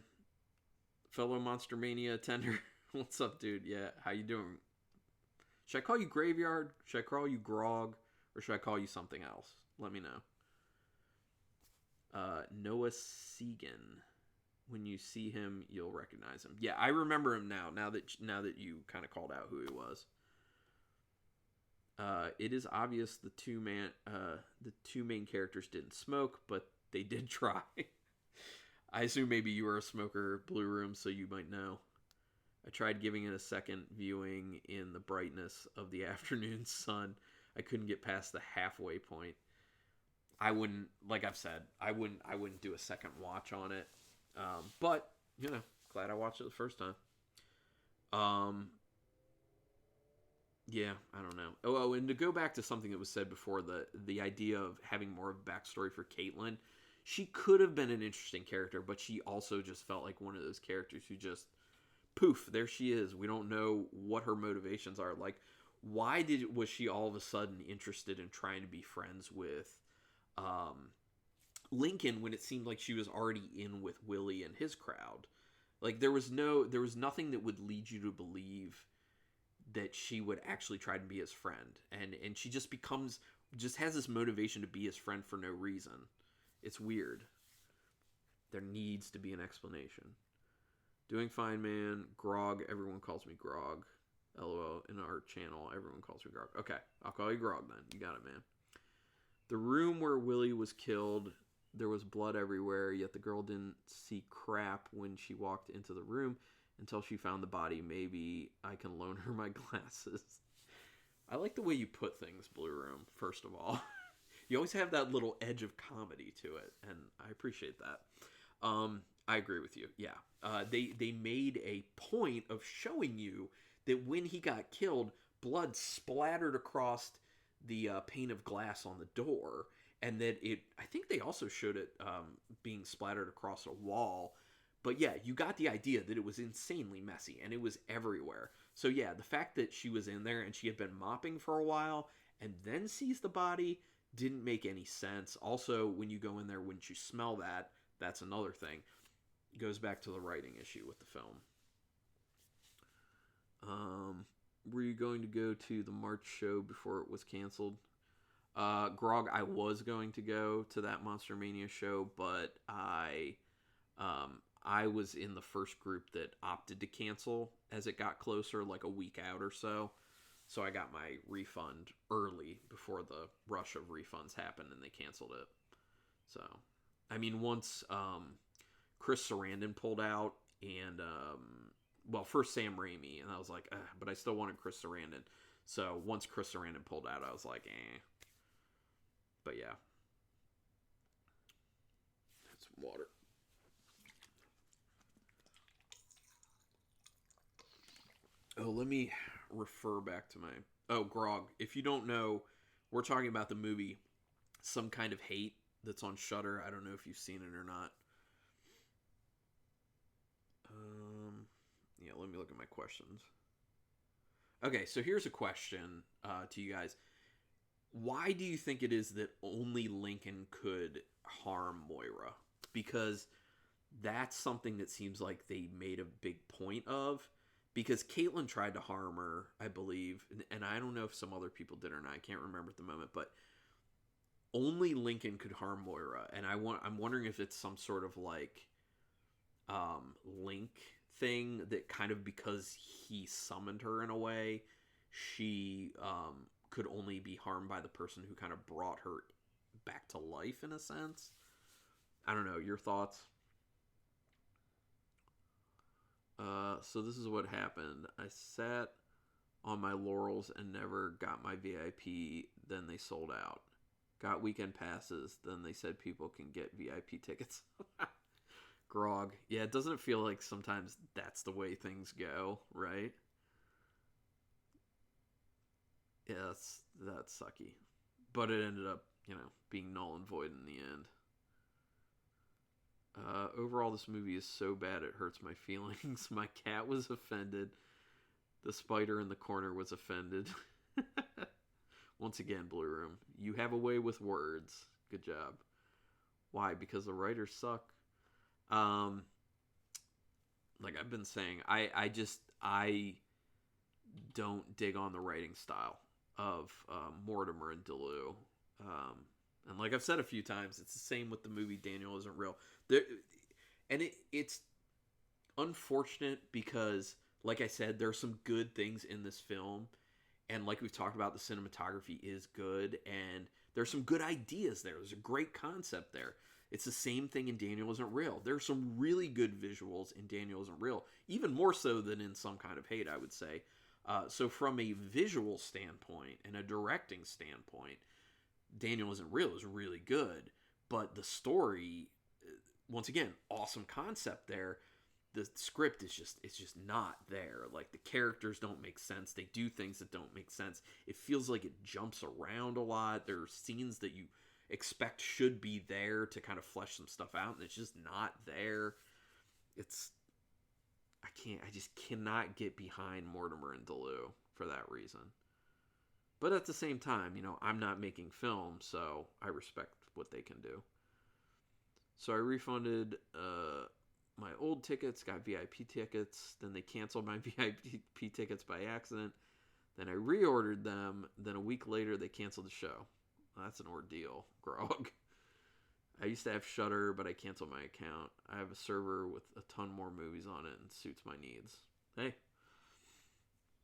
Fellow Monster Mania attender. What's up, dude? Yeah, how you doing? Should I call you Graveyard? Should I call you Grog? Or should I call you something else? Let me know. Noah Segan. When you see him, you'll recognize him. Yeah, I remember him now. Now that you kind of called out who he was. It is obvious the two main characters didn't smoke, but they did try. I assume maybe you were a smoker, Blue Room, so you might know. I tried giving it a second viewing in the brightness of the afternoon sun. I couldn't get past the halfway point. I wouldn't, like I've said, I wouldn't do a second watch on it. But glad I watched it the first time. Um, yeah, I don't know. Oh, and to go back to something that was said before, the idea of having more of a backstory for Caitlin, she could have been an interesting character, but she also just felt like one of those characters who just poof, there she is. We don't know what her motivations are. Like, why was she all of a sudden interested in trying to be friends with um, Lincoln when it seemed like she was already in with Willie and his crowd? Like, there was nothing that would lead you to believe that she would actually try to be his friend, and she just has this motivation to be his friend for no reason. It's weird. There needs to be an explanation. Doing fine, man. Grog. Everyone calls me Grog. LOL. In our channel, everyone calls me Grog. Okay, I'll call you Grog then. You got it, man. The room where Willie was killed, there was blood everywhere, yet the girl didn't see crap when she walked into the room until she found the body. Maybe I can loan her my glasses. I like the way you put things, Blue Room, first of all. You always have that little edge of comedy to it, and I appreciate that. I agree with you. Yeah, they made a point of showing you that when he got killed, blood splattered across the pane of glass on the door, and that I think they also showed it being splattered across a wall. But yeah, you got the idea that it was insanely messy and it was everywhere. So yeah, the fact that she was in there and she had been mopping for a while and then sees the body didn't make any sense. Also, when you go in there, wouldn't you smell that? That's another thing. It goes back to the writing issue with the film. Were you going to go to the March show before it was canceled? Grog, I was going to go to that Monster Mania show, but I was in the first group that opted to cancel as it got closer, like a week out or so. So I got my refund early before the rush of refunds happened and they canceled it. So, I mean, once Chris Sarandon pulled out and, first Sam Raimi, and I was like, but I still wanted Chris Sarandon. So once Chris Sarandon pulled out, I was like, eh. But yeah. That's water. Oh, let me refer back to my... Oh, Grog. If you don't know, we're talking about the movie Some Kind of Hate that's on Shudder. I don't know if you've seen it or not. Yeah, let me look at my questions. Okay, so here's a question to you guys. Why do you think it is that only Lincoln could harm Moira? Because that's something that seems like they made a big point of. Because Caitlin tried to harm her, I believe, and I don't know if some other people did or not. I can't remember at the moment, but only Lincoln could harm Moira, and I'm wondering if it's some sort of like link thing that kind of because he summoned her in a way, she could only be harmed by the person who kind of brought her back to life in a sense. I don't know. Your thoughts? So this is what happened. I sat on my laurels and never got my VIP. Then they sold out. Got weekend passes. Then they said people can get VIP tickets. Grog. Yeah, it doesn't feel like sometimes that's the way things go, right? Yeah, that's sucky. But it ended up, being null and void in the end. Overall, this movie is so bad it hurts my feelings. My cat was offended. The spider in the corner was offended. Once again, Blue Room, you have a way with words. Good job. Why? Because the writers suck. Like I've been saying, I don't dig on the writing style of Mortimer and DeLue. And like I've said a few times, it's the same with the movie Daniel Isn't Real. There, and it's unfortunate because, like I said, there are some good things in this film, and like we've talked about, the cinematography is good, and there's some good ideas there. There's a great concept there. It's the same thing in Daniel Isn't Real. There's some really good visuals in Daniel Isn't Real, even more so than in Some Kind of Hate, I would say. So from a visual standpoint and a directing standpoint, Daniel Isn't Real is really good, but the story, once again, awesome concept there. The script is just, it's just not there. Like, the characters don't make sense. They do things that don't make sense. It feels like it jumps around a lot. There are scenes that you expect should be there to kind of flesh some stuff out, and it's just not there. It's, I just cannot get behind Mortimer and DeLue for that reason. But at the same time, I'm not making film, so I respect what they can do. So I refunded my old tickets, got VIP tickets, then they canceled my VIP tickets by accident. Then I reordered them, then a week later they canceled the show. That's an ordeal, Grog. I used to have Shudder, but I canceled my account. I have a server with a ton more movies on it and suits my needs. Hey,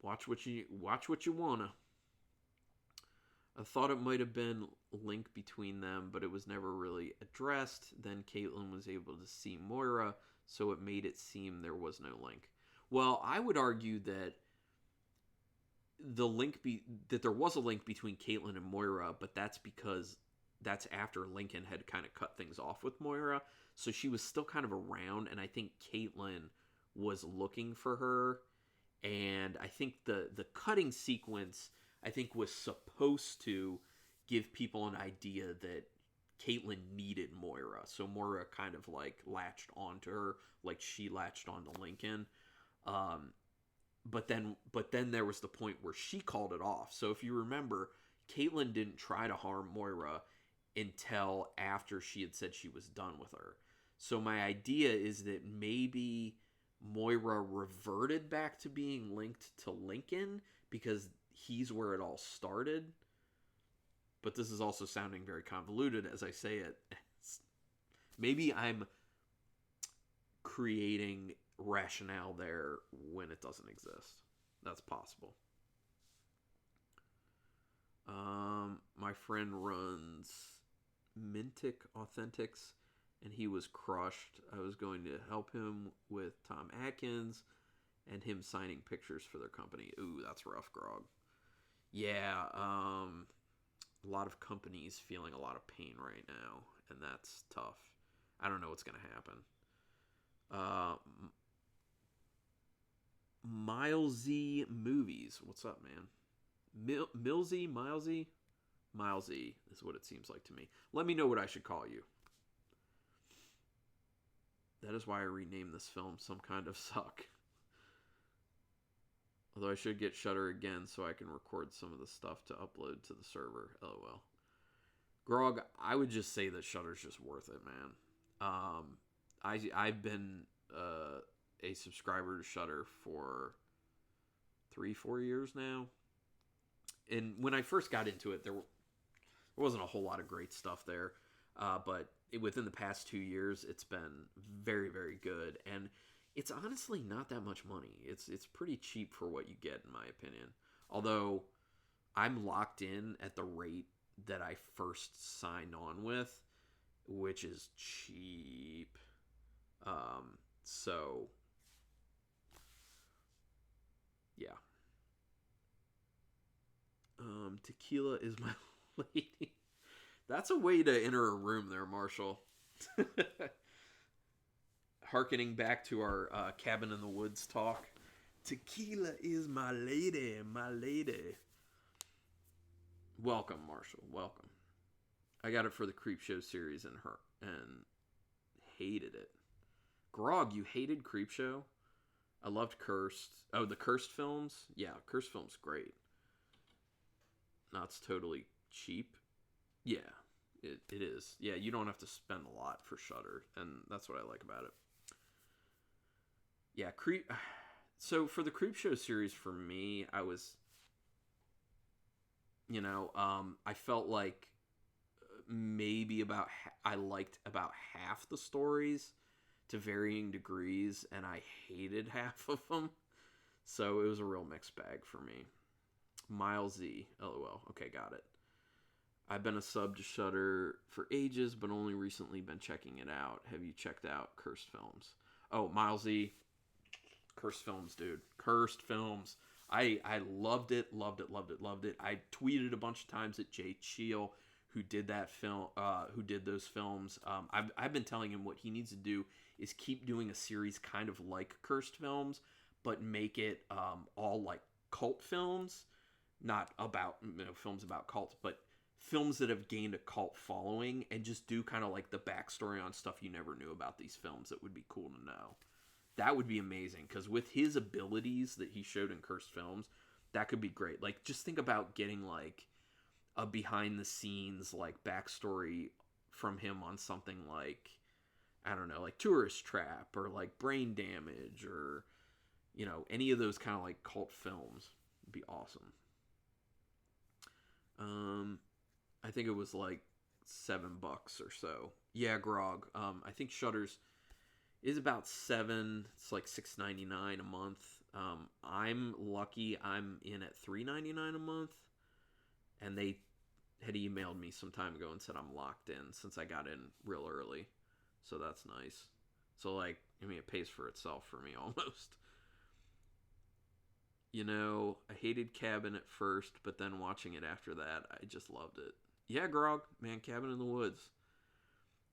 watch what you wanna. I thought it might have been a link between them, but it was never really addressed. Then Caitlin was able to see Moira, so it made it seem there was no link. Well, I would argue that that there was a link between Caitlin and Moira, but that's because that's after Lincoln had kind of cut things off with Moira, so she was still kind of around, and I think Caitlin was looking for her, and I think the cutting sequence, I think, was supposed to give people an idea that Caitlin needed Moira. So Moira kind of like latched onto her, like she latched onto Lincoln. But then there was the point where she called it off. So if you remember, Caitlin didn't try to harm Moira until after she had said she was done with her. So my idea is that maybe Moira reverted back to being linked to Lincoln because he's where it all started. But this is also sounding very convoluted as I say it. Maybe I'm creating rationale there when it doesn't exist. That's possible. My friend runs Mintic Authentics, and he was crushed. I was going to help him with Tom Atkins and him signing pictures for their company. Ooh, that's rough, Grog. Yeah, a lot of companies feeling a lot of pain right now, and that's tough. I don't know what's going to happen. Milesy Movies. What's up, man? Milesy is what it seems like to me. Let me know what I should call you. That is why I renamed this film Some Kind of Suck. Although I should get Shudder again so I can record some of the stuff to upload to the server. LOL. Grog, I would just say that Shudder's just worth it, man. I've been a subscriber to Shudder for 3-4 years now. And when I first got into it, there wasn't a whole lot of great stuff there. But within the past 2 years, it's been very, very good. And it's honestly not that much money. It's pretty cheap for what you get, in my opinion. Although I'm locked in at the rate that I first signed on with, which is cheap. So yeah. Tequila is my lady. That's a way to enter a room there, Marshall. Harkening back to our cabin in the woods talk. Tequila is my lady, my lady. Welcome, Marshall. Welcome. I got it for the Creepshow series and hated it. Grog, you hated Creepshow? I loved Cursed. Oh, the Cursed films? Yeah, Cursed film's great. No, it's totally cheap. Yeah, it is. Yeah, you don't have to spend a lot for Shudder, and that's what I like about it. Yeah, So for the Creepshow series, for me, I was, I felt like maybe I liked about half the stories to varying degrees, and I hated half of them. So it was a real mixed bag for me. Miles Z, LOL. Okay, got it. I've been a sub to Shudder for ages, but only recently been checking it out. Have you checked out Cursed Films? Oh, Miles Z, Cursed Films, dude. Cursed Films. I loved it, loved it, loved it, loved it. I tweeted a bunch of times at Jay Cheel, who did that film, who did those films. I've been telling him what he needs to do is keep doing a series kind of like Cursed Films, but make it all like cult films, not about films about cults, but films that have gained a cult following, and just do kind of like the backstory on stuff you never knew about these films that would be cool to know. That would be amazing, because with his abilities that he showed in Cursed Films, that could be great. Like, just think about getting like a behind the scenes like backstory from him on something like, I don't know, like Tourist Trap or like Brain Damage, or any of those kind of like cult films. Would be awesome. I think it was like $7 or so. Yeah, Grog. I think Shudder's is about $7. It's like $6.99 a month. I'm lucky. I'm in at $3.99 a month, and they had emailed me some time ago and said I'm locked in since I got in real early. So that's nice. So like, I mean, it pays for itself for me almost. I hated Cabin at first, but then watching it after that, I just loved it. Yeah, Grog, man, Cabin in the Woods.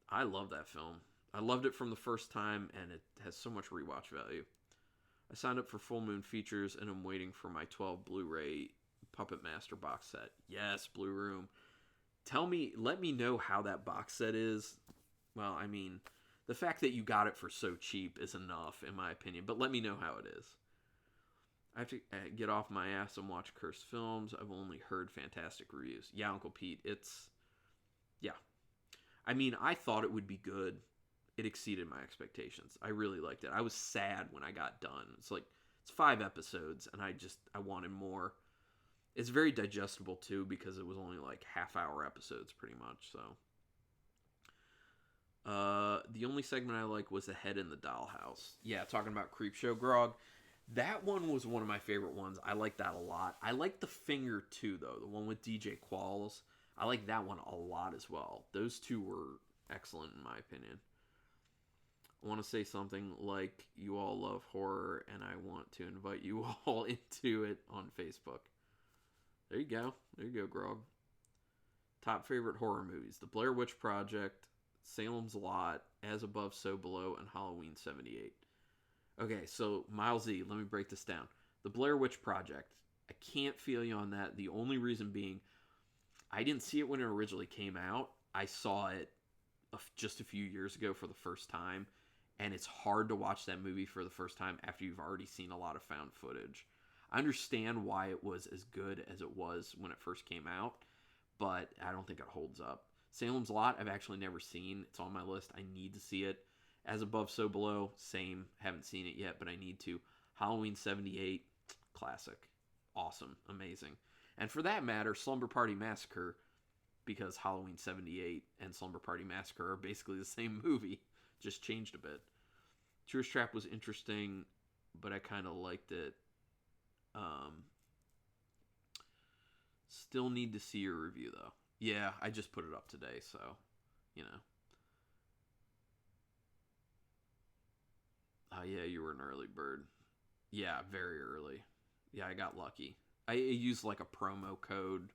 I love that film. I loved it from the first time, and it has so much rewatch value. I signed up for Full Moon Features, and I'm waiting for my 12 Blu-ray Puppet Master box set. Yes, Blue Room. Let me know how that box set is. Well, I mean, the fact that you got it for so cheap is enough, in my opinion, but let me know how it is. I have to get off my ass and watch Cursed Films. I've only heard fantastic reviews. Yeah, Uncle Pete, yeah. I mean, I thought it would be good. It exceeded my expectations. I really liked it. I was sad when I got done. It's 5 episodes, and I wanted more. It's very digestible, too, because it was only like half-hour episodes, pretty much, so. The only segment I like was The Head in the Dollhouse. Yeah, talking about Creepshow Grog. That one was one of my favorite ones. I like that a lot. I like The Finger, too, though. The one with DJ Qualls. I like that one a lot as well. Those two were excellent, in my opinion. I want to say something like, you all love horror, and I want to invite you all into it on Facebook. There you go. There you go, Grog. Top favorite horror movies. The Blair Witch Project, Salem's Lot, As Above, So Below, and Halloween 78. Okay, so Miles Z, let me break this down. The Blair Witch Project. I can't feel you on that. The only reason being, I didn't see it when it originally came out. I saw it just a few years ago for the first time, and it's hard to watch that movie for the first time after you've already seen a lot of found footage. I understand why it was as good as it was when it first came out, but I don't think it holds up. Salem's Lot, I've actually never seen. It's on my list. I need to see it. As Above, So Below, same. Haven't seen it yet, but I need to. Halloween 78, classic. Awesome. Amazing. And for that matter, Slumber Party Massacre, because Halloween 78 and Slumber Party Massacre are basically the same movie, just changed a bit. Tourist Trap was interesting, but I kind of liked it. Still need to see your review, though. Yeah, I just put it up today, so, Oh, yeah, you were an early bird. Yeah, very early. Yeah, I got lucky. I used like a promo code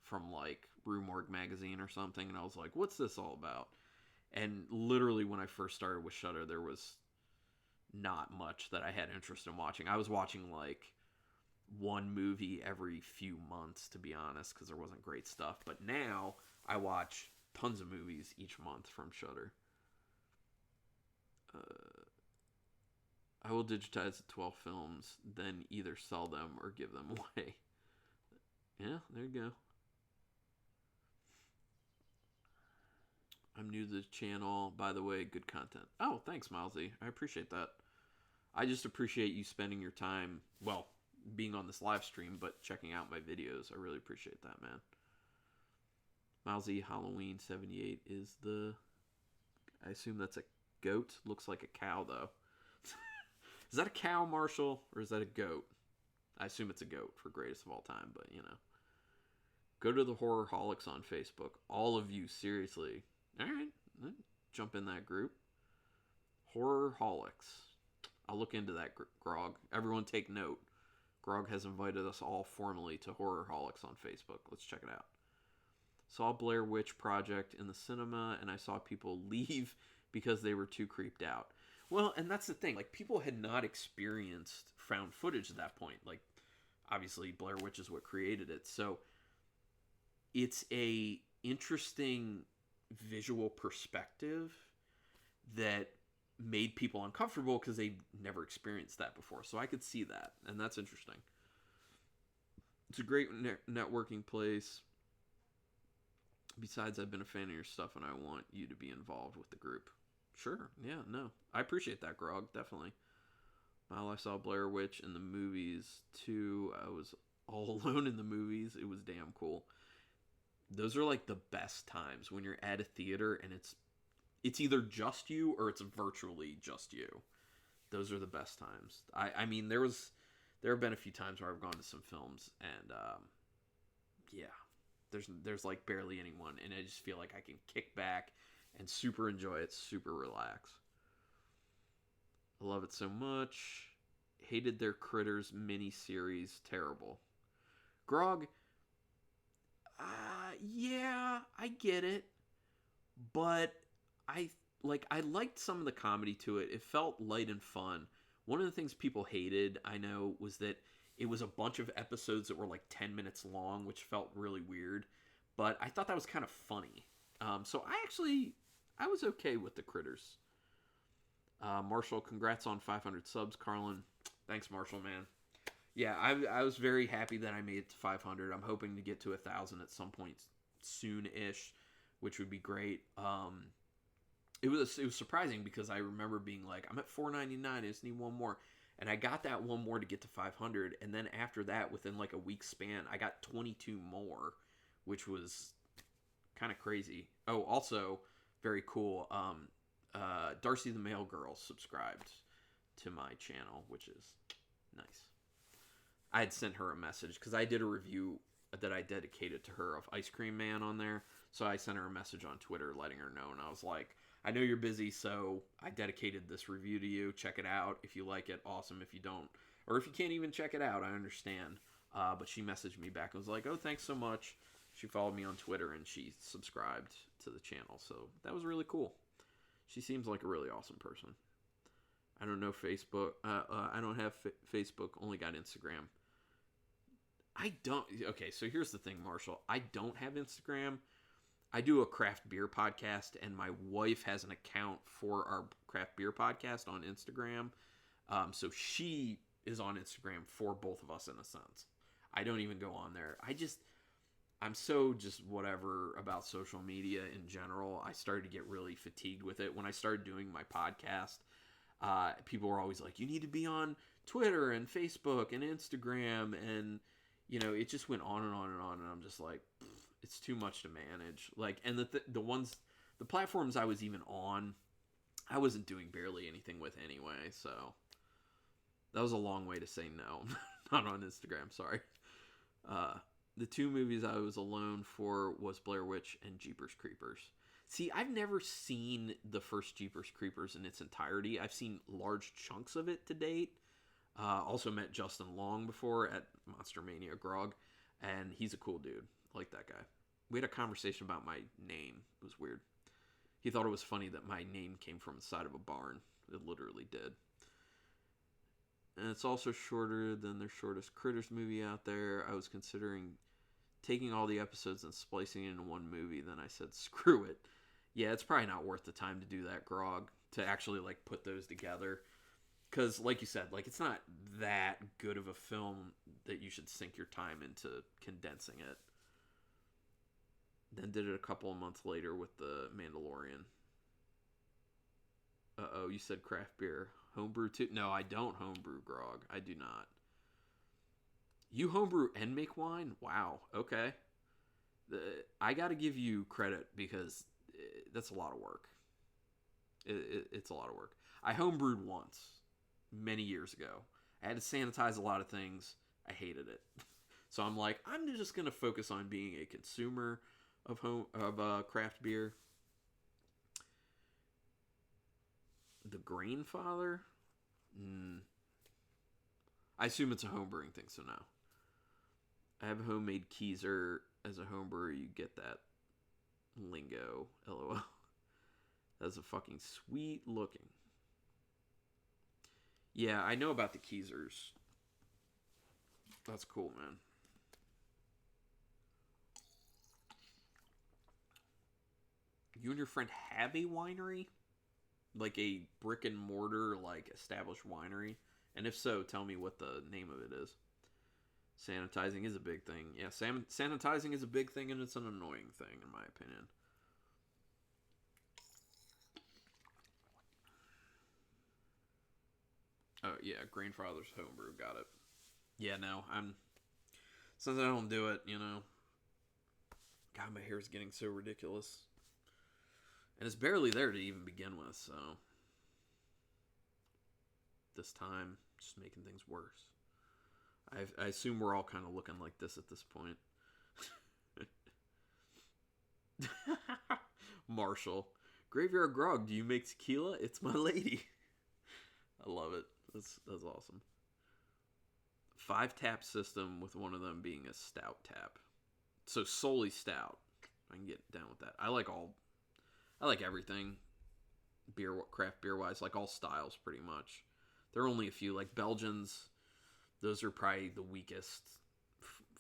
from like Rue Morgue magazine or something, and I was like, what's this all about? And literally when I first started with Shudder, there was not much that I had interest in watching. I was watching like one movie every few months, to be honest, because there wasn't great stuff. But now I watch tons of movies each month from Shudder. I will digitize the 12 films, then either sell them or give them away. Yeah, there you go. I'm new to the channel. By the way, good content. Oh, thanks, Milesy. I appreciate that. I just appreciate you spending your time, well, being on this live stream, but checking out my videos. I really appreciate that, man. Mousy Halloween 78 is the... I assume that's a goat. Looks like a cow, though. Is that a cow, Marshall, or is that a goat? I assume it's a goat for greatest of all time, but, you know. Go to the Horrorholics on Facebook. All of you, seriously. All right. Jump in that group. Horrorholics. I'll look into that, Grog. Everyone take note. Grog has invited us all formally to Horrorholics on Facebook. Let's check it out. Saw Blair Witch Project in the cinema, and I saw people leave because they were too creeped out. Well, and that's the thing. Like, people had not experienced found footage at that point. Like, obviously, Blair Witch is what created it. So, it's a interesting visual perspective that made people uncomfortable because they never experienced that before. So I could see that, and that's interesting. It's a great networking place. Besides, I've been a fan of your stuff, and I want you to be involved with the group. Sure, yeah, no. I appreciate that, Grog, definitely. While I saw Blair Witch in the movies, too, I was all alone in the movies. It was damn cool. Those are, like, the best times when you're at a theater, and it's either just you or it's virtually just you. Those are the best times. I mean, there have been a few times where I've gone to some films and yeah, there's like barely anyone, and I just feel like I can kick back and super enjoy it, super relax. I love it so much. Hated their Critters mini-series. Terrible. Grog, yeah, I get it, but I liked some of the comedy to it. It felt light and fun. One of the things people hated, I know, was that it was a bunch of episodes that were like 10 minutes long, which felt really weird. But I thought that was kind of funny. So I was okay with the Critters. Marshall, congrats on 500 subs, Carlin. Thanks, Marshall, man. Yeah, I was very happy that I made it to 500. I'm hoping to get to 1,000 at some point soon-ish, which would be great. It was surprising because I remember being like, I'm at 499, I just need one more. And I got that one more to get to 500, and then after that, within like a week span, I got 22 more, which was kind of crazy. Oh, also, very cool, Darcy the Mail Girl subscribed to my channel, which is nice. I had sent her a message, because I did a review that I dedicated to her of Ice Cream Man on there, so I sent her a message on Twitter letting her know, and I was like, I know you're busy, so I dedicated this review to you. Check it out. If you like it, awesome. If you don't, or if you can't even check it out, I understand. But she messaged me back and was like, oh, thanks so much. She followed me on Twitter, and she subscribed to the channel, so that was really cool. She seems like a really awesome person. I don't know Facebook. I don't have Facebook, only got Instagram. Okay, so here's the thing, Marshall. I don't have Instagram. I do a craft beer podcast, and my wife has an account for our craft beer podcast on Instagram. So she is on Instagram for both of us in a sense. I don't even go on there. I'm so just whatever about social media in general. I started to get really fatigued with it. When I started doing my podcast, people were always like, you need to be on Twitter and Facebook and Instagram, and you know, it just went on and on and on, and I'm just like, it's too much to manage. Like, and the platforms I was even on, I wasn't doing barely anything with anyway, so that was a long way to say no. Not on Instagram, sorry. The two movies I was alone for was Blair Witch and Jeepers Creepers. See, I've never seen the first Jeepers Creepers in its entirety. I've seen large chunks of it to date. Also met Justin Long before at Monster Mania Grog, and he's a cool dude. I like that guy. We had a conversation about my name. It was weird. He thought it was funny that my name came from the side of a barn. It literally did. And it's also shorter than their shortest Critters movie out there. I was considering taking all the episodes and splicing it into one movie. Then I said, screw it. Yeah, it's probably not worth the time to do that, Grog, to actually like put those together. Because, like you said, like it's not that good of a film that you should sink your time into condensing it. Then did it a couple of months later with The Mandalorian. Uh-oh, you said craft beer. Homebrew too? No, I don't homebrew, Grog. I do not. You homebrew and make wine? Wow, okay. I got to give you credit because that's a lot of work. It's a lot of work. I homebrewed once, many years ago. I had to sanitize a lot of things. I hated it. So I'm like, I'm just gonna focus on being a consumer of craft beer. The Grainfather? Mm. I assume it's a homebrewing thing, so no. I have homemade Keyser as a homebrewer. You get that lingo, lol. That's a fucking sweet looking. Yeah, I know about the Keysers. That's cool, man. You and your friend have a winery? Like a brick and mortar, like established winery? And if so, tell me what the name of it is. Sanitizing is a big thing. Yeah, sanitizing is a big thing, and it's an annoying thing, in my opinion. Oh yeah, Grandfather's homebrew. Got it. Yeah, no, I'm since I don't do it, God, my hair's getting so ridiculous, and it's barely there to even begin with. So this time, just making things worse. I assume we're all kind of looking like this at this point. Marshall, Graveyard Grog. Do you make tequila? It's my lady. I love it. That's awesome. 5 tap system with one of them being a stout tap. So solely stout. I can get down with that. I like everything craft beer wise, like all styles pretty much. There are only a few like Belgians. Those are probably the weakest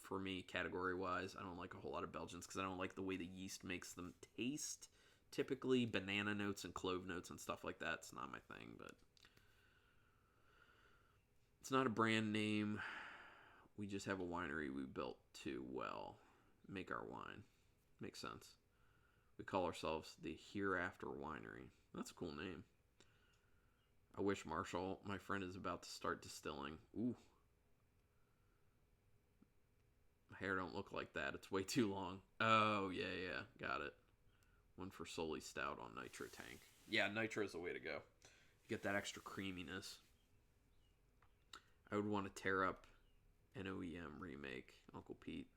for me category wise. I don't like a whole lot of Belgians because I don't like the way the yeast makes them taste. Typically banana notes and clove notes and stuff like that. It's not my thing, but it's not a brand name. We just have a winery we built to, make our wine. Makes sense. We call ourselves the Hereafter Winery. That's a cool name. I wish Marshall, my friend, is about to start distilling. Ooh. My hair don't look like that. It's way too long. Oh, yeah. Got it. One for solely stout on nitro tank. Yeah, nitro is the way to go. You get that extra creaminess. I would want to tear up an OEM remake, Uncle Pete.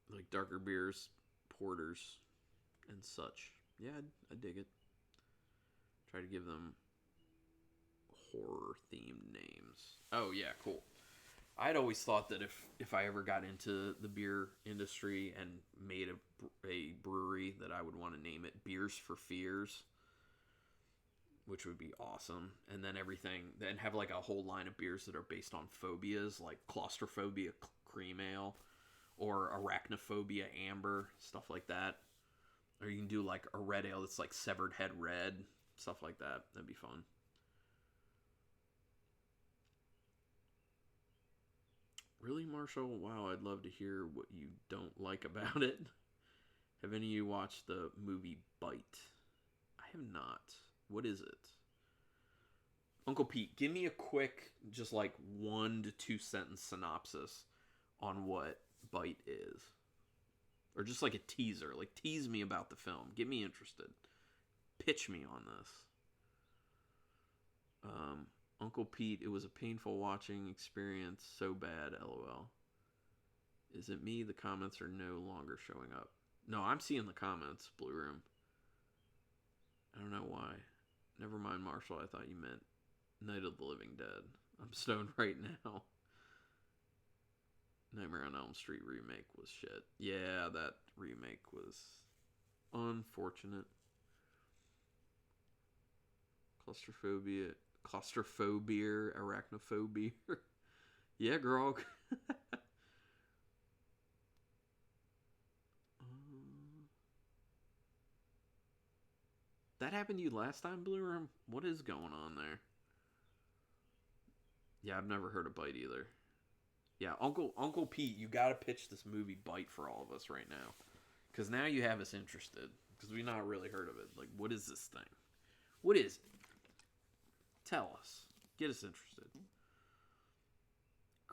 Like darker beers, porters, and such. Yeah, I dig it. Try to give them horror themed names. Oh yeah, cool. I'd always thought that if I ever got into the beer industry and made a brewery, that I would want to name it Beers for Fears, which would be awesome. And then then have like a whole line of beers that are based on phobias, like claustrophobia cream ale or arachnophobia amber, stuff like that. Or you can do like a red ale that's like severed head red, stuff like that. That'd be fun. Really, Marshall? Wow, I'd love to hear what you don't like about it. Have any of you watched the movie Bite? I have not. What is it? Uncle Pete, give me a quick, just like 1 to 2 sentence synopsis on what Bite is. Or just like a teaser. Like, tease me about the film. Get me interested. Pitch me on this. Uncle Pete, it was a painful watching experience. So bad, lol. Is it me? The comments are no longer showing up. No, I'm seeing the comments, Blue Room. I don't know why. Never mind, Marshall. I thought you meant Night of the Living Dead. I'm stoned right now. Nightmare on Elm Street remake was shit. Yeah, that remake was unfortunate. Claustrophobia, arachnophobia. Yeah, Grog. That happened to you last time, Blue Room? What is going on there? Yeah, I've never heard of Bite either. Yeah, Uncle Pete, you gotta pitch this movie Bite for all of us right now, because now you have us interested. Because we've not really heard of it. Like, what is this thing? What is it? Tell us. Get us interested.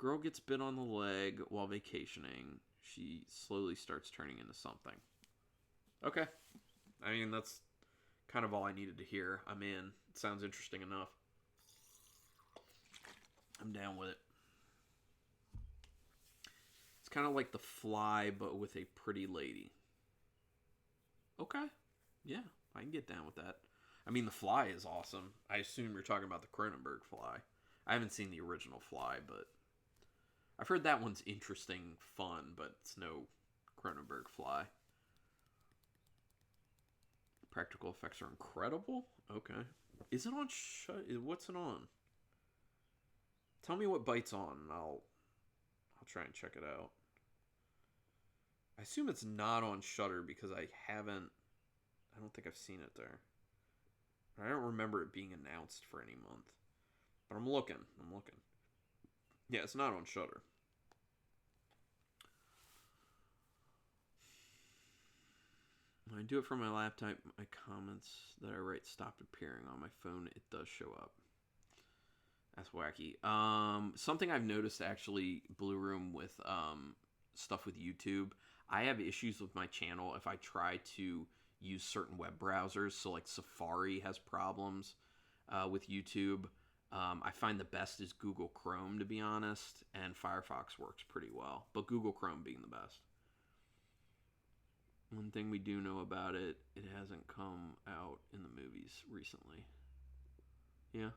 Girl gets bit on the leg while vacationing. She slowly starts turning into something. Okay. I mean, that's kind of all I needed to hear. I'm in. It sounds interesting enough. I'm down with it. It's kind of like The Fly, but with a pretty lady. Okay. Yeah, I can get down with that. I mean, The Fly is awesome. I assume you're talking about the Cronenberg Fly. I haven't seen the original Fly, but I've heard that one's interesting, fun, but it's no Cronenberg Fly. Practical effects are incredible? Okay. Is it on what's it on? Tell me what Bite's on, and I'll try and check it out. I assume it's not on Shudder because I don't think I've seen it there. I don't remember it being announced for any month. But I'm looking. Yeah, it's not on Shudder. When I do it from my laptop, my comments that I write stopped appearing. On my phone, it does show up. That's wacky. Something I've noticed actually, Blue Room, with stuff with YouTube. I have issues with my channel if I try to use certain web browsers. So like Safari has problems with YouTube. I find the best is Google Chrome, to be honest, and Firefox works pretty well, but Google Chrome being the best. One thing we do know about it, it hasn't come out in the movies recently. Yeah.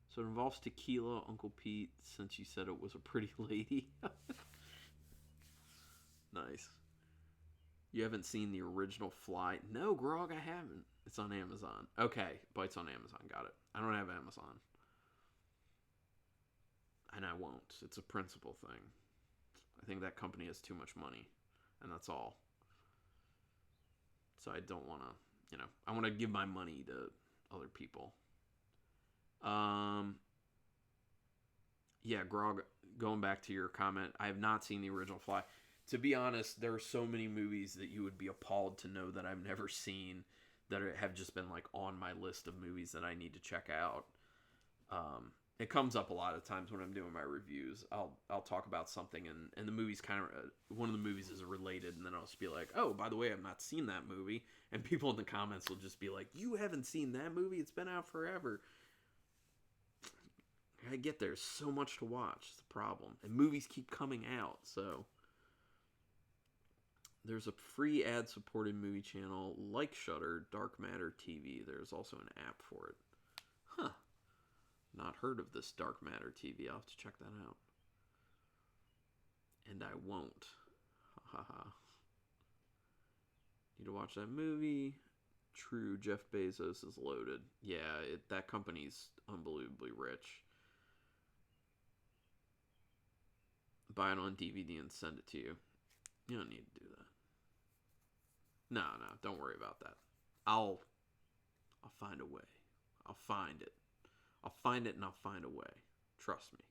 So it involves tequila, Uncle Pete, since you said it was a pretty lady. Nice. You haven't seen the original Fly? No, Grog, I haven't. It's on Amazon. Okay, Bite's on Amazon. Got it. I don't have Amazon. And I won't. It's a principle thing. I think that company has too much money. And that's all. So I don't want to, I want to give my money to other people. Yeah, Grog, going back to your comment, I have not seen the original Fly. To be honest, there are so many movies that you would be appalled to know that I've never seen that have just been like on my list of movies that I need to check out. It comes up a lot of times when I'm doing my reviews. I'll talk about something and the movie's kind of one of the movies is related, and then I'll just be like, oh, by the way, I've not seen that movie, and people in the comments will just be like, you haven't seen that movie? It's been out forever. I get there's so much to watch. It's the problem, and movies keep coming out, so. There's a free ad-supported movie channel like Shudder, Dark Matter TV. There's also an app for it. Huh. Not heard of this Dark Matter TV. I'll have to check that out. And I won't. Haha. Need to watch that movie. True, Jeff Bezos is loaded. Yeah, that company's unbelievably rich. Buy it on DVD and send it to you. You don't need to do that. No, don't worry about that. I'll find a way. I'll find it. I'll find it and I'll find a way. Trust me.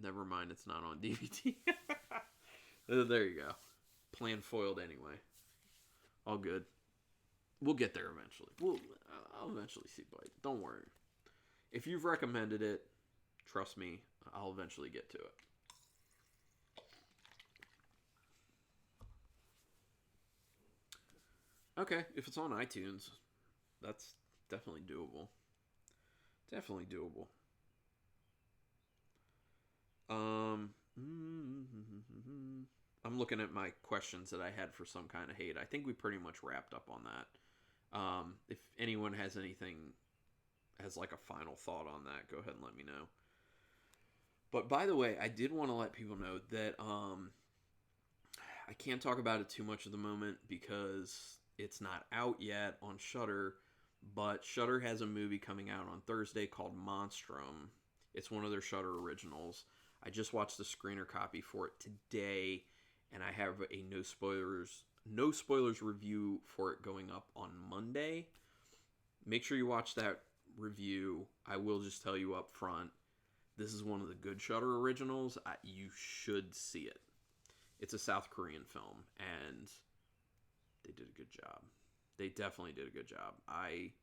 Never mind, it's not on DVD. There you go. Plan foiled anyway. All good. We'll get there eventually. I'll eventually see Bite. Don't worry. If you've recommended it, trust me, I'll eventually get to it. Okay, if it's on iTunes, that's definitely doable. Definitely doable. I'm looking at my questions that I had for some kind of hate. I think we pretty much wrapped up on that. If anyone has like a final thought on that, go ahead and let me know. But by the way, I did want to let people know that I can't talk about it too much at the moment because it's not out yet on Shudder, but Shudder has a movie coming out on Thursday called Monstrum. It's one of their Shudder originals. I just watched the screener copy for it today, and I have a no spoilers review for it going up on Monday. Make sure you watch that review. I will just tell you up front, this is one of the good Shudder originals. You should see it. It's a South Korean film, and they did a good job. They definitely did a good job. I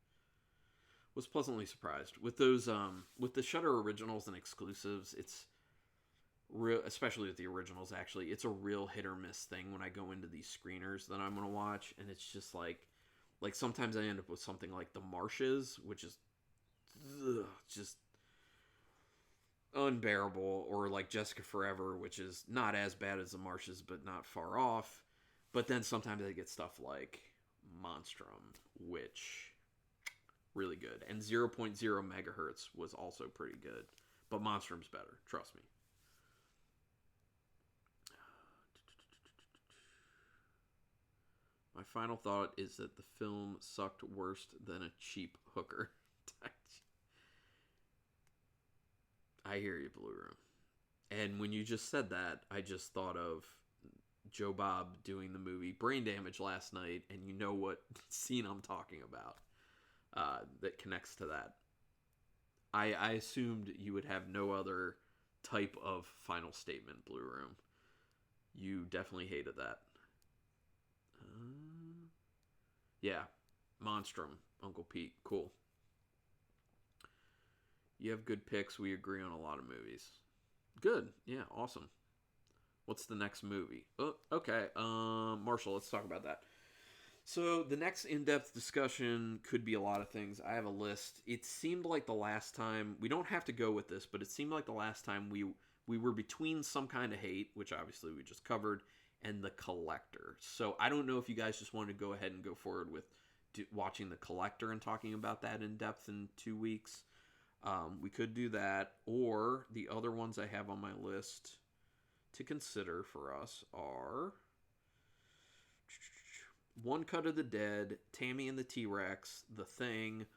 Was pleasantly surprised with those with the Shudder originals and exclusives. It's real, especially with the originals. Actually, it's a real hit or miss thing when I go into these screeners that I'm gonna watch, and it's just like sometimes I end up with something like The Marshes, which is just unbearable, or like Jessica Forever, which is not as bad as The Marshes, but not far off. But then sometimes I get stuff like Monstrum, which really good, and zero point 0.0 megahertz was also pretty good. But Monstrum's better, trust me. My final thought is that the film sucked worse than a cheap hooker. I hear you, Blue Room. And when you just said that, I just thought of Joe Bob doing the movie Brain Damage last night, and you know what scene I'm talking about that connects to that. I assumed you would have no other type of final statement, Blue Room. You definitely hated that. Yeah, Monstrum, Uncle Pete. Cool. You have good picks. We agree on a lot of movies. Good. Yeah, awesome. What's the next movie? Oh, okay. Marshall, let's talk about that. So the next in-depth discussion could be a lot of things. I have a list. It seemed like the last time, we don't have to go with this, but it seemed like the last time we were between Some Kind of Hate, which obviously we just covered, and The Collector. So I don't know if you guys just wanted to go ahead and go forward with watching The Collector and talking about that in depth in 2 weeks. We could do that, or the other ones I have on my list to consider for us are One Cut of the Dead, Tammy and the T-Rex, The Thing,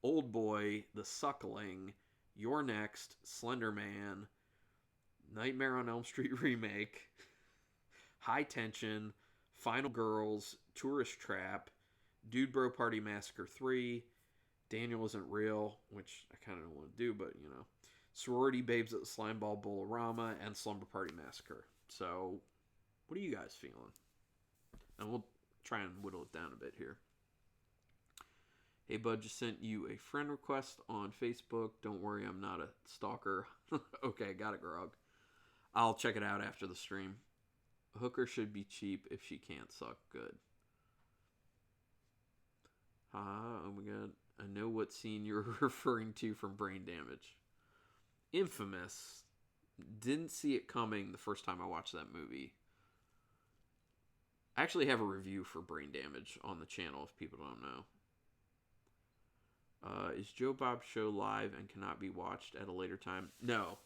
Old Boy, The Suckling, You're Next, Slender Man, Nightmare on Elm Street Remake, High Tension, Final Girls, Tourist Trap, Dude Bro Party Massacre 3, Daniel Isn't Real, which I kind of don't want to do, but, you know, Sorority Babes at the Slimeball Bowl-orama, and Slumber Party Massacre. So, what are you guys feeling? And we'll try and whittle it down a bit here. Hey, bud, just sent you a friend request on Facebook. Don't worry, I'm not a stalker. Okay, got it, Grog. I'll check it out after the stream. A hooker should be cheap if she can't suck good. Oh my god. I know what scene you're referring to from Brain Damage. Infamous. Didn't see it coming the first time I watched that movie. I actually have a review for Brain Damage on the channel if people don't know. Is Joe Bob's show live and cannot be watched at a later time? No.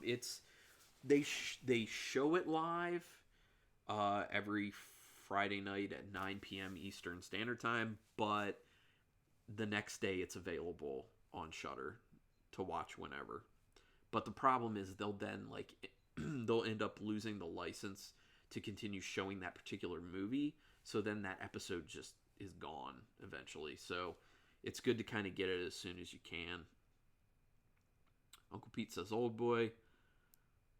It's they show it live every Friday night at 9 p.m. Eastern Standard Time, but the next day it's available on Shudder to watch whenever. But the problem is they'll then they'll end up losing the license to continue showing that particular movie, so then that episode just is gone eventually. So it's good to kind of get it as soon as you can. Uncle Pete says Old Boy.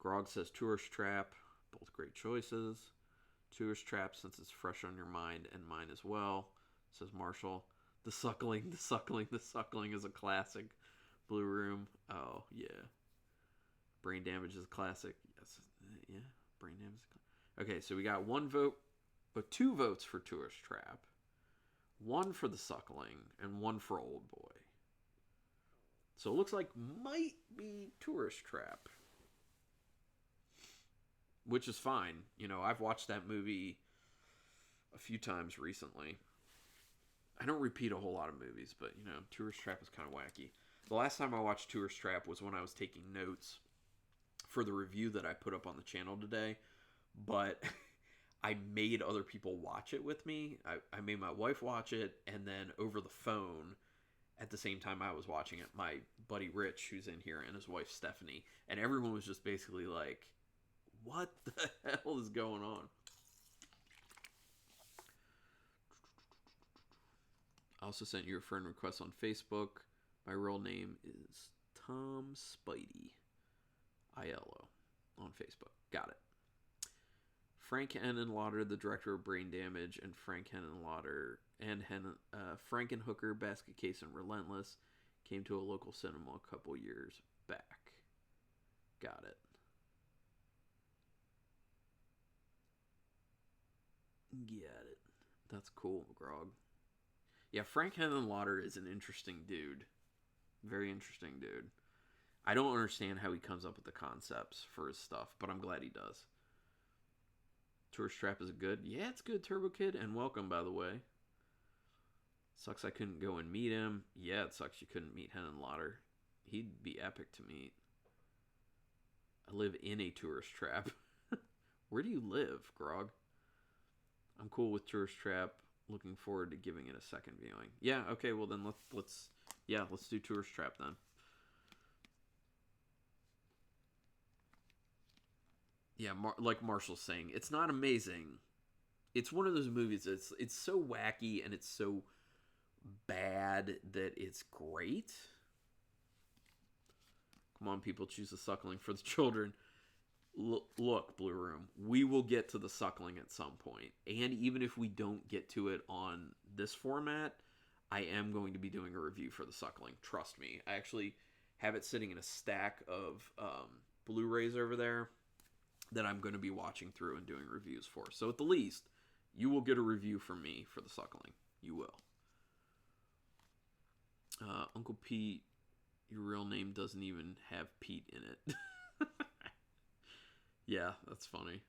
Grog says Tourist Trap. Both great choices. Tourist Trap, since it's fresh on your mind, and mine as well, says Marshall. The Suckling is a classic. Blue Room. Oh, yeah. Brain Damage is a classic. Yes. Yeah. Brain Damage is a classic. Okay, so we got 1 vote, but 2 votes for Tourist Trap, 1 for The Suckling, and 1 for Old Boy. So it looks like might be Tourist Trap, which is fine. You know, I've watched that movie a few times recently. I don't repeat a whole lot of movies, but, you know, Tourist Trap is kind of wacky. The last time I watched Tourist Trap was when I was taking notes for the review that I put up on the channel today, but I made other people watch it with me. I made my wife watch it, and then over the phone, at the same time I was watching it, my buddy Rich, who's in here, and his wife Stephanie, and everyone was just basically like, what the hell is going on? I also sent you a friend request on Facebook. My real name is Tom Spidey. ILO on Facebook. Got it. Frank Henenlotter, the director of Brain Damage, and Frank Henenlotter and Frankenhooker, Basket Case, and Relentless Came to a local cinema a couple years back. Got it. Get it. That's cool, Grog. Yeah, Frank Henenlotter is an interesting dude. Very interesting dude. I don't understand how he comes up with the concepts for his stuff, but I'm glad he does. Tourist Trap is good. Yeah, it's good, Turbo Kid, and welcome, by the way. Sucks I couldn't go and meet him. Yeah, it sucks you couldn't meet Henenlotter. He'd be epic to meet. I live in a tourist trap. Where do you live, Grog? I'm cool with Tourist Trap. Looking forward to giving it a second viewing. Yeah, okay, well then let's do Tourist Trap then. Yeah, like Marshall's saying, it's not amazing. It's one of those movies. It's so wacky and it's so bad that it's great. Come on, people, choose the suckling for the children. Look, Blue Room, we will get to the suckling at some point. And even if we don't get to it on this format, I am going to be doing a review for the suckling. Trust me. I actually have it sitting in a stack of Blu-rays over there that I'm going to be watching through and doing reviews for. So at the least, you will get a review from me for the suckling. You will. Uncle Pete, your real name doesn't even have Pete in it. Yeah, that's funny.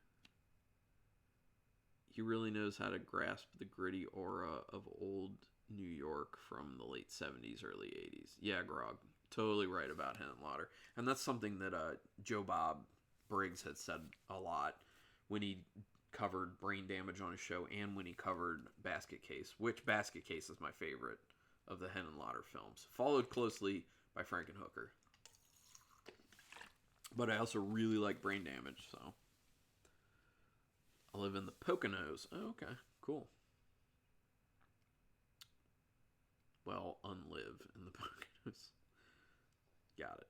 He really knows how to grasp the gritty aura of old New York from the late 70s, early 80s. Yeah, Grog. Totally right about Henenlotter. And that's something that Joe Bob Briggs had said a lot when he covered Brain Damage on his show and when he covered Basket Case, which Basket Case is my favorite of the Henenlotter films. Followed closely by Frankenhooker. But I also really like Brain Damage, so. I live in the Poconos. Oh, okay. Cool. Well, unlive in the Poconos. Got it.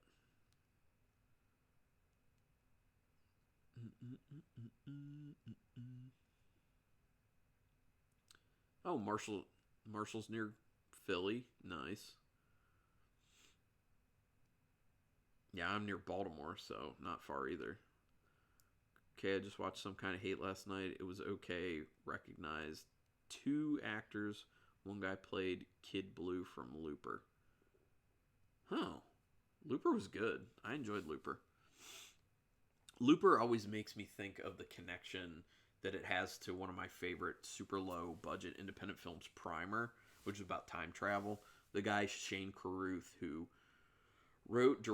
Oh, Marshall's near Philly. Nice. Yeah, I'm near Baltimore, so not far either. Okay, I just watched Some Kind of Hate last night. It was okay. Recognized two actors. One guy played Kid Blue from Looper. Oh, Looper was good. I enjoyed Looper. Looper always makes me think of the connection that it has to one of my favorite super low budget independent films, Primer, which is about time travel. The guy Shane Carruth, who wrote,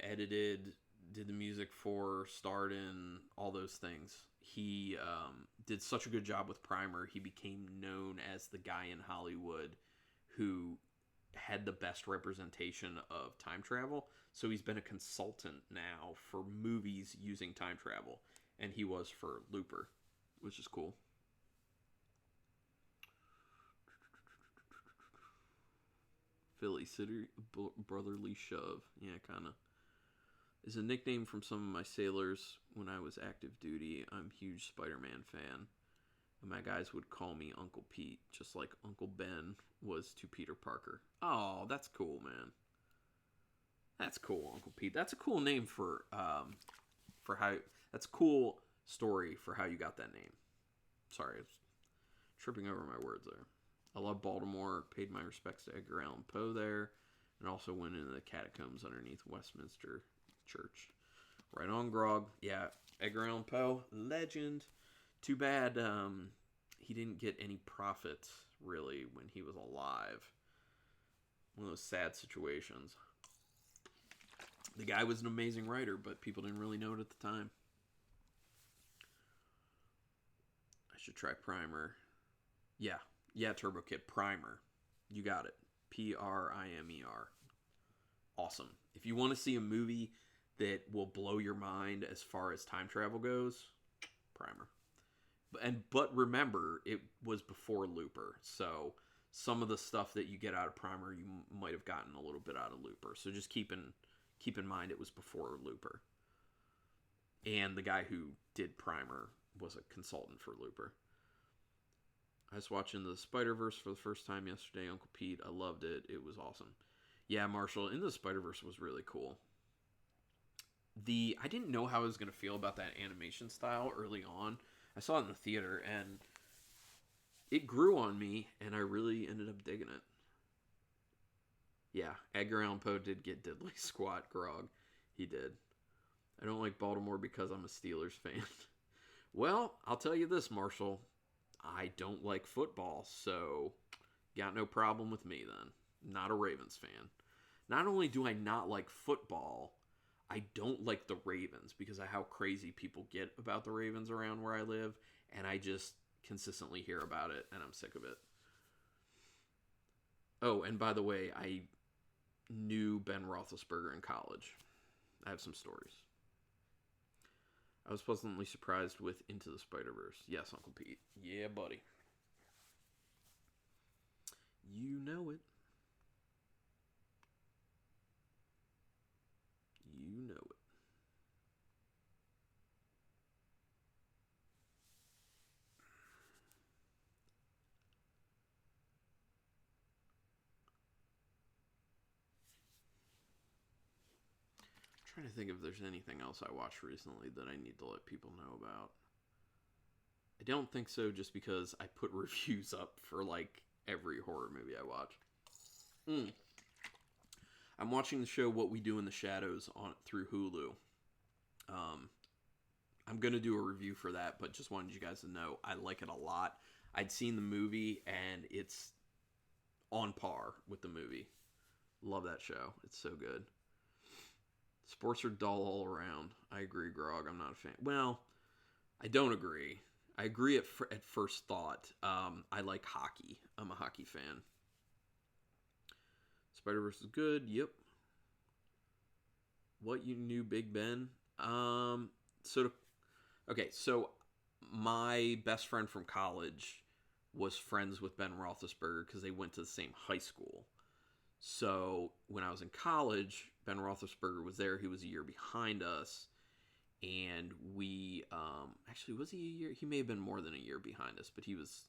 edited, did the music for, starred in, all those things. He did such a good job with Primer. He became known as the guy in Hollywood who had the best representation of time travel. So he's been a consultant now for movies using time travel. And he was for Looper, which is cool. Philly City Brotherly Shove. Yeah, kind of. Is a nickname from some of my sailors when I was active duty. I'm a huge Spider-Man fan. And my guys would call me Uncle Pete, just like Uncle Ben was to Peter Parker. Oh, that's cool, man. That's cool, Uncle Pete. That's a cool name for how. That's a cool story for how you got that name. Sorry, I was tripping over my words there. I love Baltimore. Paid my respects to Edgar Allan Poe there, and also went into the catacombs underneath Westminster Church. Right on, Grog. Yeah, Edgar Allan Poe, legend. Too bad he didn't get any profit, really, when he was alive. One of those sad situations. The guy was an amazing writer, but people didn't really know it at the time. I should try Primer. Yeah, Turbo Kid, Primer. You got it. Primer. Awesome. If you want to see a movie that will blow your mind as far as time travel goes, Primer. But remember, it was before Looper, so some of the stuff that you get out of Primer, you might have gotten a little bit out of Looper. So just keep in mind it was before Looper. And the guy who did Primer was a consultant for Looper. I was watching the Spider-Verse for the first time yesterday, Uncle Pete. I loved it. It was awesome. Yeah, Marshall, Into the Spider-Verse was really cool. I didn't know how I was going to feel about that animation style early on. I saw it in the theater, and it grew on me, and I really ended up digging it. Yeah, Edgar Allan Poe did get diddly squat grog. He did. I don't like Baltimore because I'm a Steelers fan. Well, I'll tell you this, Marshall. I don't like football, so got no problem with me then. Not a Ravens fan. Not only do I not like football, I don't like the Ravens because of how crazy people get about the Ravens around where I live, and I just consistently hear about it, and I'm sick of it. Oh, and by the way, I knew Ben Roethlisberger in college. I have some stories. I was pleasantly surprised with Into the Spider-Verse. Yes, Uncle Pete. Yeah, buddy. You know it. You know it. I'm trying to think if there's anything else I watched recently that I need to let people know about. I don't think so, just because I put reviews up for like every horror movie I watch. I'm watching the show What We Do in the Shadows on through Hulu. I'm gonna do a review for that, but just wanted you guys to know I like it a lot. I'd seen the movie and it's on par with the movie. Love that show. It's so good. Sports are dull all around. I agree, Grog. I'm not a fan. Well, I don't agree. I agree at first thought. I like hockey. I'm a hockey fan. Spider-Verse is good. Yep. What you knew, Big Ben? So my best friend from college was friends with Ben Roethlisberger because they went to the same high school. So when I was in college, Ben Roethlisberger was there. He was a year behind us, and we actually, was he a year? He may have been more than a year behind us, but he was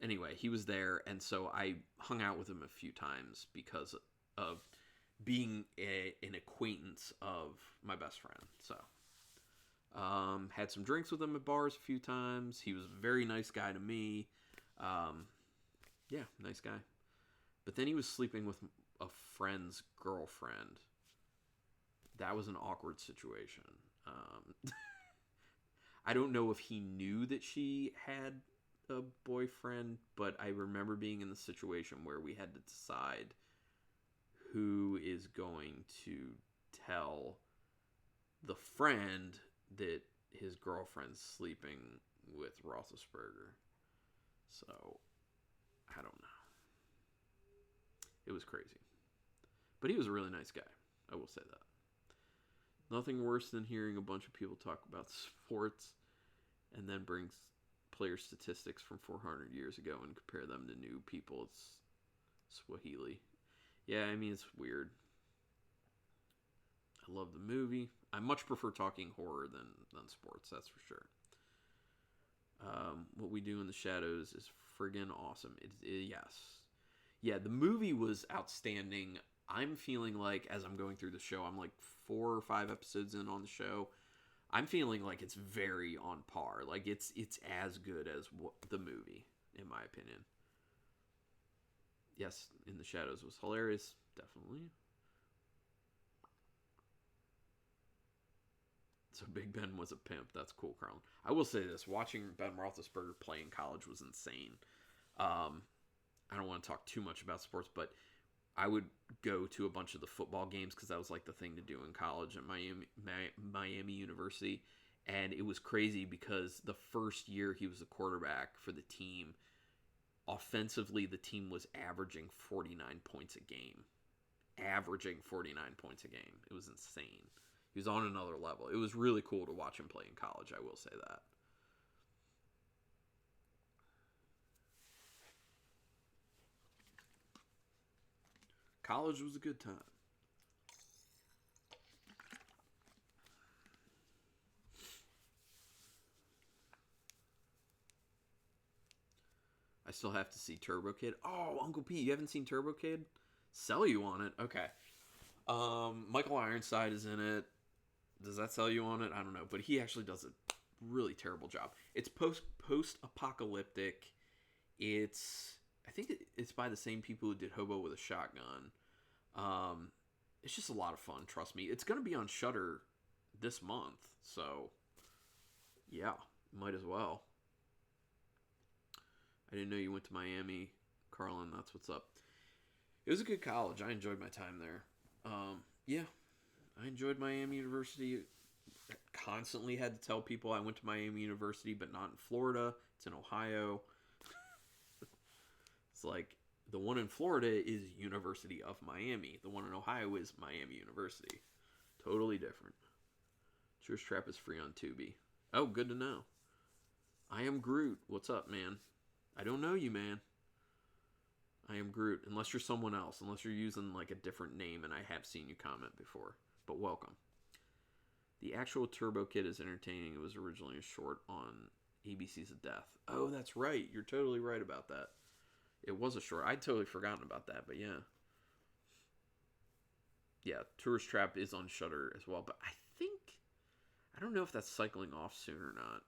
anyway. He was there, and so I hung out with him a few times because of being an acquaintance of my best friend. So had some drinks with him at bars a few times. He was a very nice guy to me. Yeah, nice guy. But then he was sleeping with a friend's girlfriend. That was an awkward situation. I don't know if he knew that she had a boyfriend, but I remember being in the situation where we had to decide who is going to tell the friend that his girlfriend's sleeping with Roethlisberger. So, I don't know. It was crazy. But he was a really nice guy. I will say that. Nothing worse than hearing a bunch of people talk about sports and then bring player statistics from 400 years ago and compare them to new people. It's Swahili. Yeah, I mean, it's weird. I love the movie. I much prefer talking horror than sports, that's for sure. What We Do in the Shadows is friggin' awesome. Yes. Yeah, the movie was outstanding. I'm feeling like, as I'm going through the show, I'm like 4 or 5 episodes in on the show. I'm feeling like it's very on par. Like, it's as good as the movie, in my opinion. Yes, In the Shadows was hilarious. Definitely. So Big Ben was a pimp. That's cool, Carlin. I will say this. Watching Ben Roethlisberger play in college was insane. I don't want to talk too much about sports, but I would go to a bunch of the football games because that was like the thing to do in college at Miami University. And it was crazy because the first year he was the quarterback for the team, offensively, the team was averaging 49 points a game. Averaging 49 points a game. It was insane. He was on another level. It was really cool to watch him play in college, I will say that. College was a good time. I still have to see Turbo Kid. Oh, Uncle Pete, you haven't seen Turbo Kid? Sell you on it? Okay. Michael Ironside is in it. Does that sell you on it? I don't know, but he actually does a really terrible job. It's post apocalyptic. I think it's by the same people who did Hobo with a Shotgun. It's just a lot of fun. Trust me. It's gonna be on Shudder this month, so yeah, might as well. I didn't know you went to Miami, Carlin. That's what's up. It was a good college. I enjoyed my time there. Yeah, I enjoyed Miami University. I constantly had to tell people I went to Miami University, but not in Florida. It's in Ohio. It's like the one in Florida is University of Miami. The one in Ohio is Miami University. Totally different. Tourist Trap is free on Tubi. Oh, good to know. I am Groot. What's up, man? I don't know you, man. I am Groot. Unless you're someone else. Unless you're using like a different name and I have seen you comment before. But welcome. The actual Turbo Kid is entertaining. It was originally a short on ABC's of Death. Oh, that's right. You're totally right about that. It was a short. I'd totally forgotten about that, but yeah. Yeah, Tourist Trap is on Shudder as well, but I don't know if that's cycling off soon or not.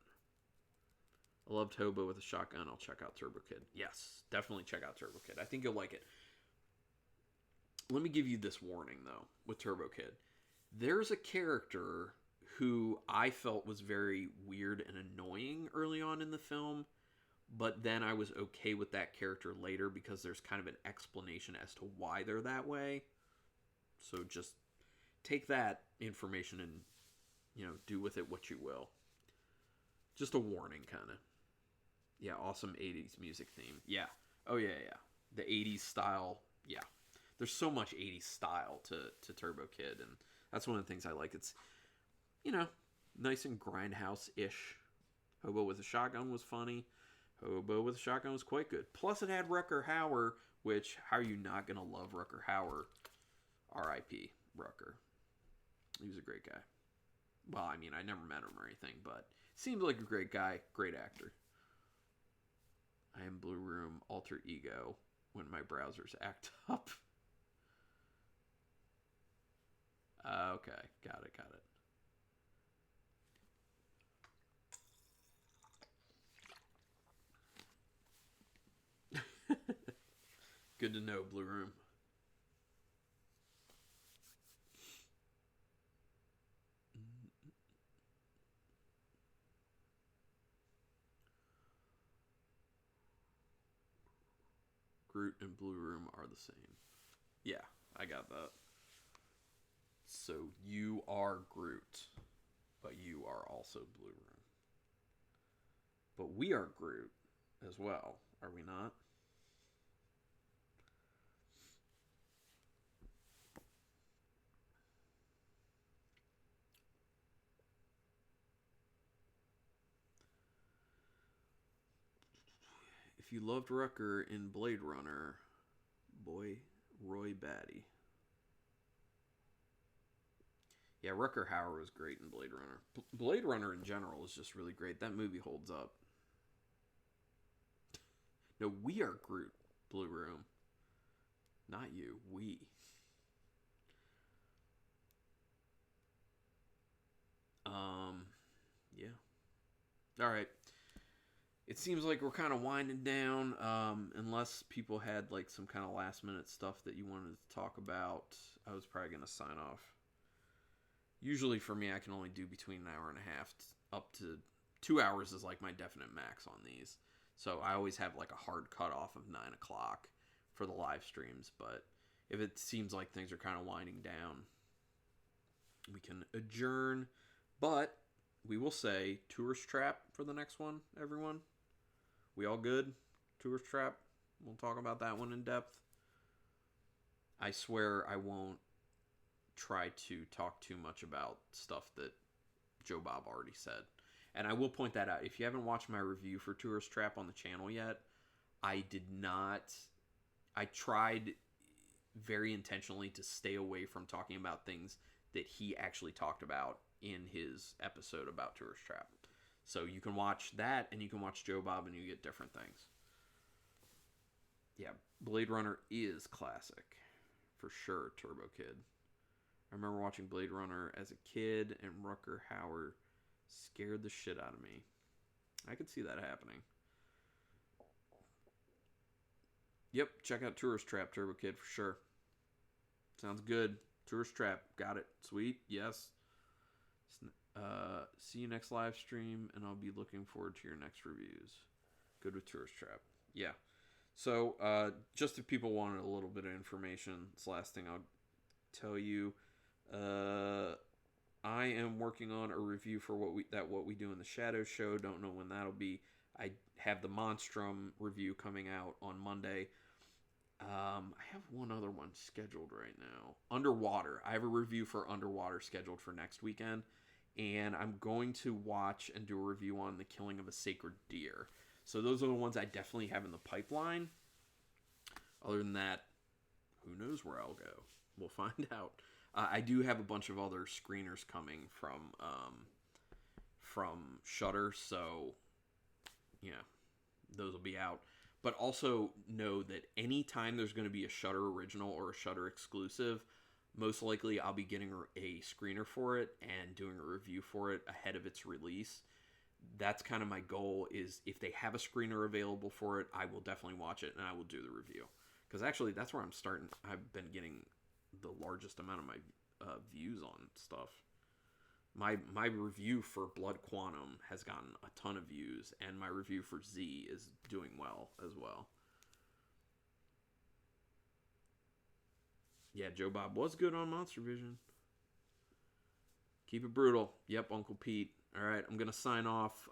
I loved Hobo with a Shotgun. I'll check out Turbo Kid. Yes, definitely check out Turbo Kid. I think you'll like it. Let me give you this warning, though, with Turbo Kid. There's a character who I felt was very weird and annoying early on in the film, but then I was okay with that character later because there's kind of an explanation as to why they're that way. So just take that information and, do with it what you will. Just a warning, kind of. Yeah, awesome 80s music theme. Yeah. Oh, yeah. The 80s style. Yeah. There's so much 80s style to Turbo Kid, and that's one of the things I like. It's, nice and grindhouse-ish. Hobo with a Shotgun was funny. Hobo with a Shotgun was quite good. Plus, it had Rutger Hauer, which, how are you not going to love Rutger Hauer? R.I.P. Rutger. He was a great guy. Well, I mean, I never met him or anything, but seemed like a great guy, great actor. I am Blue Room alter ego when my browsers act up. Okay, got it. Good to know, Blue Room. Groot and Blue Room are the same. Yeah, I got that. So you are Groot, but you are also Blue Room. But we are Groot as well, are we not? If you loved Rucker in Blade Runner, boy, Roy Batty. Yeah, Rutger Hauer was great in Blade Runner. Blade Runner in general is just really great. That movie holds up. No, we are Groot, Blue Room. Not you, we. Yeah. All right. It seems like we're kind of winding down. Unless people had like some kind of last minute stuff that you wanted to talk about, I was probably going to sign off. Usually for me, I can only do between an hour and a half up to 2 hours is like my definite max on these. So I always have like a hard cutoff of 9 o'clock for the live streams. But if it seems like things are kind of winding down, we can adjourn. But we will say Tourist Trap for the next one, everyone. We all good? Tourist Trap? We'll talk about that one in depth. I swear I won't try to talk too much about stuff that Joe Bob already said. And I will point that out. If you haven't watched my review for Tourist Trap on the channel yet, I tried very intentionally to stay away from talking about things that he actually talked about in his episode about Tourist Trap. So you can watch that and you can watch Joe Bob and you get different things. Yeah, Blade Runner is classic. For sure, Turbo Kid. I remember watching Blade Runner as a kid, and Rucker Hauer scared the shit out of me. I could see that happening. Yep, check out Tourist Trap, Turbo Kid, for sure. Sounds good. Tourist Trap, got it. Sweet, yes. See you next live stream, and I'll be looking forward to your next reviews. Good with Tourist Trap. Yeah. So, just if people wanted a little bit of information, it's the last thing I'll tell you. I am working on a review for what we do in the Shadow Show. Don't know when that'll be. I have the Monstrum review coming out on Monday. I have one other one scheduled right now. Underwater. I have a review for Underwater scheduled for next weekend, and I'm going to watch and do a review on The Killing of a Sacred Deer. So those are the ones I definitely have in the pipeline. Other than that, who knows where I'll go? We'll find out. I do have a bunch of other screeners coming from Shudder, so yeah, those will be out. But also know that anytime there's going to be a Shudder original or a Shudder exclusive, most likely I'll be getting a screener for it and doing a review for it ahead of its release. That's kind of my goal, is if they have a screener available for it, I will definitely watch it and I will do the review. Because actually, that's where I'm starting. I've been getting the largest amount of my views on stuff. My review for Blood Quantum has gotten a ton of views, and my review for Z is doing well as well. Yeah, Joe Bob was good on Monster Vision. Keep it brutal. Yep, Uncle Pete. All right, I'm going to sign off.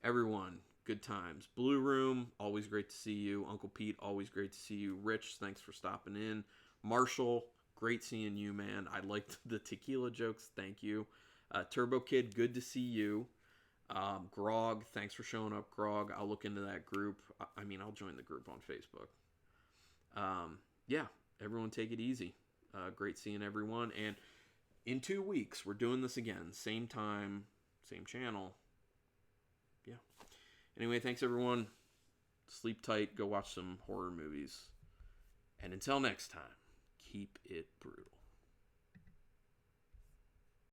Everyone, good times. Blue Room, always great to see you. Uncle Pete, always great to see you. Rich, thanks for stopping in. Marshall, great seeing you, man. I liked the tequila jokes. Thank you. Turbo Kid, good to see you. Grog, thanks for showing up, Grog. I'll look into that group. I'll join the group on Facebook. Yeah, everyone take it easy. Great seeing everyone. And in 2 weeks, we're doing this again. Same time, same channel. Yeah. Anyway, thanks everyone. Sleep tight. Go watch some horror movies. And until next time, keep it brutal.